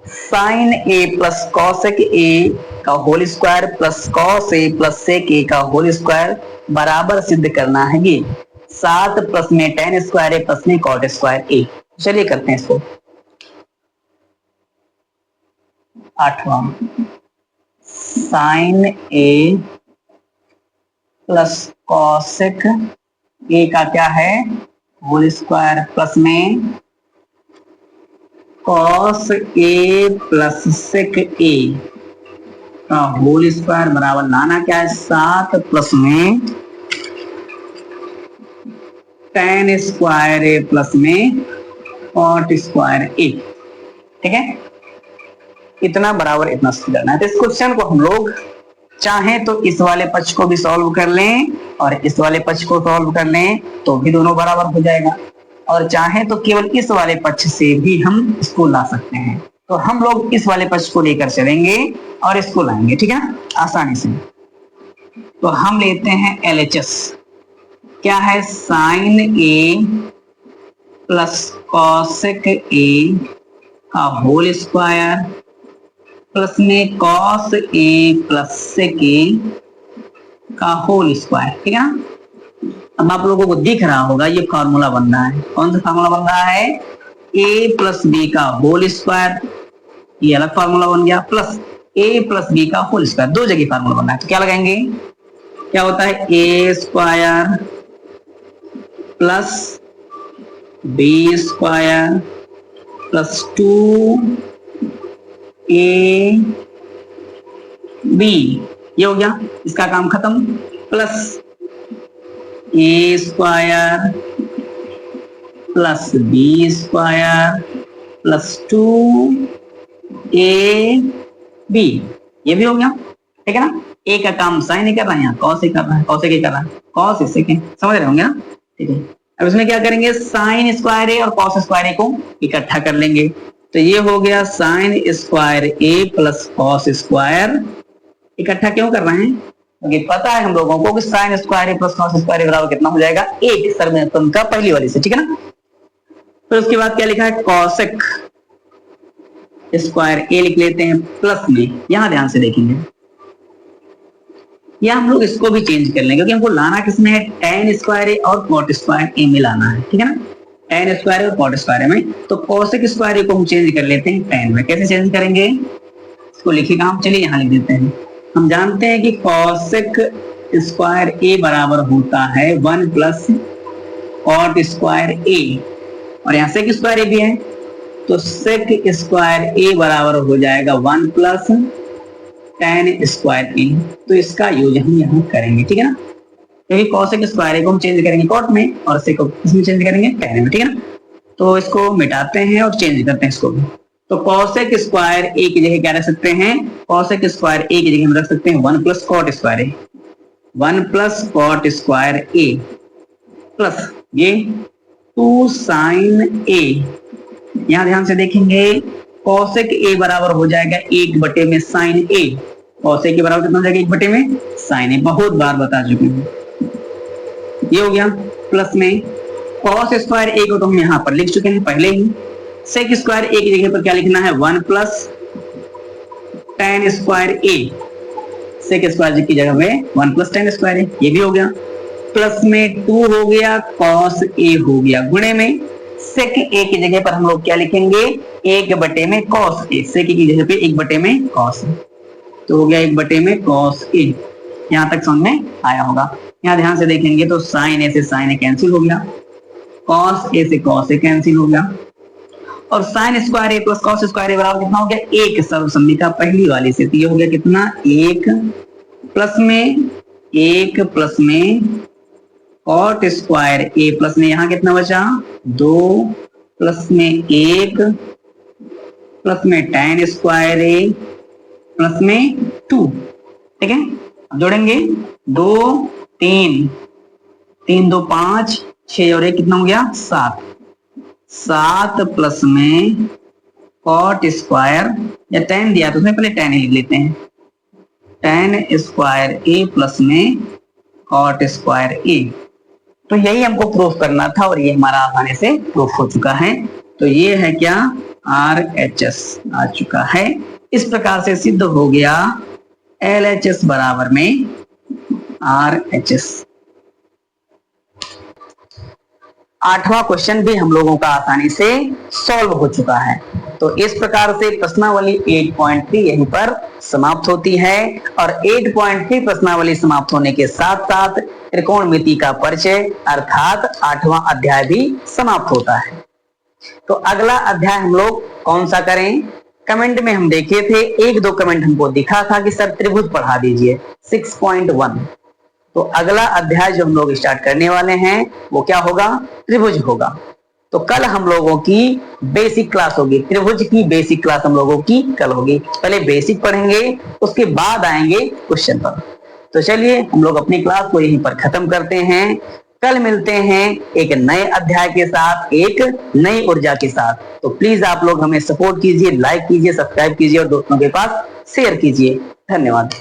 साइन ए प्लस कॉसेक ए का होल स्क्वायर प्लस कॉस ए प्लस सेक ए का होल स्क्वायर बराबर सिद्ध करना है ये 7 प्लस में टेन स्क्वायर ए प्लस में कॉट स्क्वायर ए। चलिए करते हैं इसको। 8वां, साइन ए प्लस कॉसेक ए का क्या है होल स्क्वायर प्लस में कॉस ए प्लस सेक ए का होल स्क्वायर बराबर लाना क्या है 7 प्लस में टेन स्क्वायर ए प्लस में कॉट स्क्वायर ए। ठीक है, इतना बराबर इतना करना है। तो इस क्वेश्चन को हम लोग चाहें तो इस वाले पक्ष को भी सॉल्व कर लें और इस वाले पक्ष को सॉल्व कर लें तो भी दोनों बराबर हो जाएगा, और चाहें तो केवल इस वाले पक्ष से भी हम इसको ला सकते हैं। तो हम लोग इस वाले पक्ष को लेकर चलेंगे और इसको लाएंगे। ठीक है, आसानी से। तो हम लेते हैं LHS। क्या है, साइन ए प्लस कॉसेक ए का होल स्क्वायर प्लस में कॉस ए प्लस सेक ए का होल स्क्वायर, ठीक है ना। अब आप लोगों को दिख रहा होगा ये फॉर्मूला बन रहा है। कौन सा फॉर्मूला बन रहा है? a प्लस बी का होल स्क्वायर, ये अलग फॉर्मूला बन गया, प्लस a प्लस बी का होल स्क्वायर, दो जगह फॉर्मूला बन रहा है। तो क्या लगाएंगे? क्या होता है? a square plus B square plus 2ab, ये हो गया, इसका काम खत्म। Plus a square plus B square plus 2ab, ये भी हो गया, ठीक है ना। ए का काम साइन ही कर रहा है, यहाँ कॉस ही कर रहा है, कॉस ही कर रहा है, कॉस इससे के समझ रहे होंगे ना, ठीक है। अब इसमें क्या करेंगे? साइन स्क्वायर ए और कॉस स्क्वायर ए को इकट्ठा कर लेंगे। तो ये हो गया sine square a plus cos square. इकट्ठा क्यों कर रहे हैं? क्योंकि पता है हम लोगों को कि sine square a plus cos square ए बराबर कितना हो जाएगा? एक समीकरण का पहली वाली से, ठीक है ना। फिर उसके बाद क्या लिखा है? कॉसेक स्क्वायर ए लिख लेते हैं प्लस में, यहां ध्यान से देखेंगे, या हम लोग इसको भी चेंज कर लेंगे क्योंकि हमको लाना किसमें है? टेन स्क्वायर ए और कॉट स्क्वायर ए में लाना है, ठीक है ना। टेन स्क्वायर और कॉट स्क्वायर में, तो कॉसेक स्क्वायर ए को हम चेंज कर लेते हैं टेन में। कैसे चेंज करेंगे? इसको लिखिएगा हम, चलिए यहाँ लिख देते हैं। हम जानते हैं कि कॉसेक स्क्वायर ए बराबर होता है 1 प्लस कॉट स्क्वायर ए, और यहाँ सेक स्क्वायर ए भी है, तो सेक स्क्वायर ए बराबर हो जाएगा 1 प्लस टेन स्क्वायर ए। तो इसका यूज हम यहाँ करेंगे, ठीक है ना। क्योंकि कॉसेक स्क्वायर ए को हम चेंज करेंगे कॉट में और सेक को इसमें चेंज करेंगे टेन में, ठीक है ना। तो इसको मिटाते हैं और चेंज करते हैं इसको भी। तो कॉसेक स्क्वायर ए की जगह क्या रख सकते हैं? कॉसेक स्क्वायर ए की जगह हम रख सकते हैं 1 plus cot square A, 1 plus cot square a plus ये 2 साइन ए। यहां ध्यान से देखेंगे, कॉसेक ए बराबर हो जाएगा 1 बटे में साइन ए। कॉसेक के बराबर कितना हो जाएगा? 1 बटे में साइन ए, बहुत बार बता चुके हैं। ये हो गया, प्लस में कॉस स्क्वायर ए को तो हम यहाँ पर लिख चुके हैं पहले ही। सेक स्क्वायर ए की जगह पर क्या लिखना है? 1 प्लस टेन स्क्वायर ए, सेक स्क्वायर की जगह में 1 प्लस टेन स्क्वायर ए, ये भी हो गया। प्लस में 2 हो गया, कॉस ए हो गया, गुणे में सेक ए की जगह पर हम लोग क्या लिखेंगे? 1 बटे में कॉस ए, सेक की जगह पे 1 बटे में कॉस ए, तो हो गया 1 बटे में कॉस ए। यहां तक समझ में आया होगा। यहाँ ध्यान से देखेंगे तो साइन ए से साइन ए कैंसिल हो गया, कॉस ए से कॉस ए कैंसिल हो गया, और sine square a plus cos square ए बराबर कितना हो गया? 1 सर्वसम्मिका पहली वाली से। तो ये हो गया कितना? 1 प्लस में 1 प्लस में कॉट स्क्वायर ए प्लस में यहाँ कितना बचा? 2 प्लस में 1 प्लस में टेन स्क्वायर ए प्लस में 2, ठीक है। अब जोड़ेंगे 2 3 3 2 5 6 और 1 कितना हो गया? 7 7 प्लस में कॉट स्क्वायर, या टेन दिया तो उसमें पहले टेन ही लिख लेते हैं, टेन स्क्वायर ए प्लस में कॉट स्क्वायर ए। तो यही हमको प्रूफ करना था और ये हमारा आसानी से प्रूफ हो चुका है। तो ये है क्या? RHS आ चुका है। इस प्रकार से सिद्ध हो गया LHS बराबर में RHS। 8वां क्वेश्चन भी हम लोगों का आसानी से सॉल्व हो चुका है। तो इस प्रकार से प्रश्नावली 8.3 यहीं पर समाप्त होती है, और 8.3 प्रश्नावली समाप्त होने के साथ साथ त्रिकोणमिति का परिचय अर्थात 8वां अध्याय भी समाप्त होता है। तो अगला अध्याय हम लोग कौन सा करें? कमेंट में हम देखे थे, 1-2 कमेंट हमको दिखा था कि सर त्रिभुज पढ़ा दीजिए 6.1। तो अगला अध्याय जो हम लोग स्टार्ट करने वाले हैं वो क्या होगा? त्रिभुज होगा। तो कल हम लोगों की बेसिक क्लास होगी, त्रिभुज की बेसिक क्लास हम लोगों की कल होगी। पहले बेसिक पढ़ेंगे, उसके बाद आएंगे क्वेश्चन पर। तो चलिए हम लोग अपनी क्लास को यहीं पर खत्म करते हैं। कल मिलते हैं एक नए अध्याय के साथ, एक नई ऊर्जा के साथ। तो प्लीज आप लोग हमें सपोर्ट कीजिए, लाइक कीजिए, सब्सक्राइब कीजिए और दोस्तों के पास शेयर कीजिए। धन्यवाद।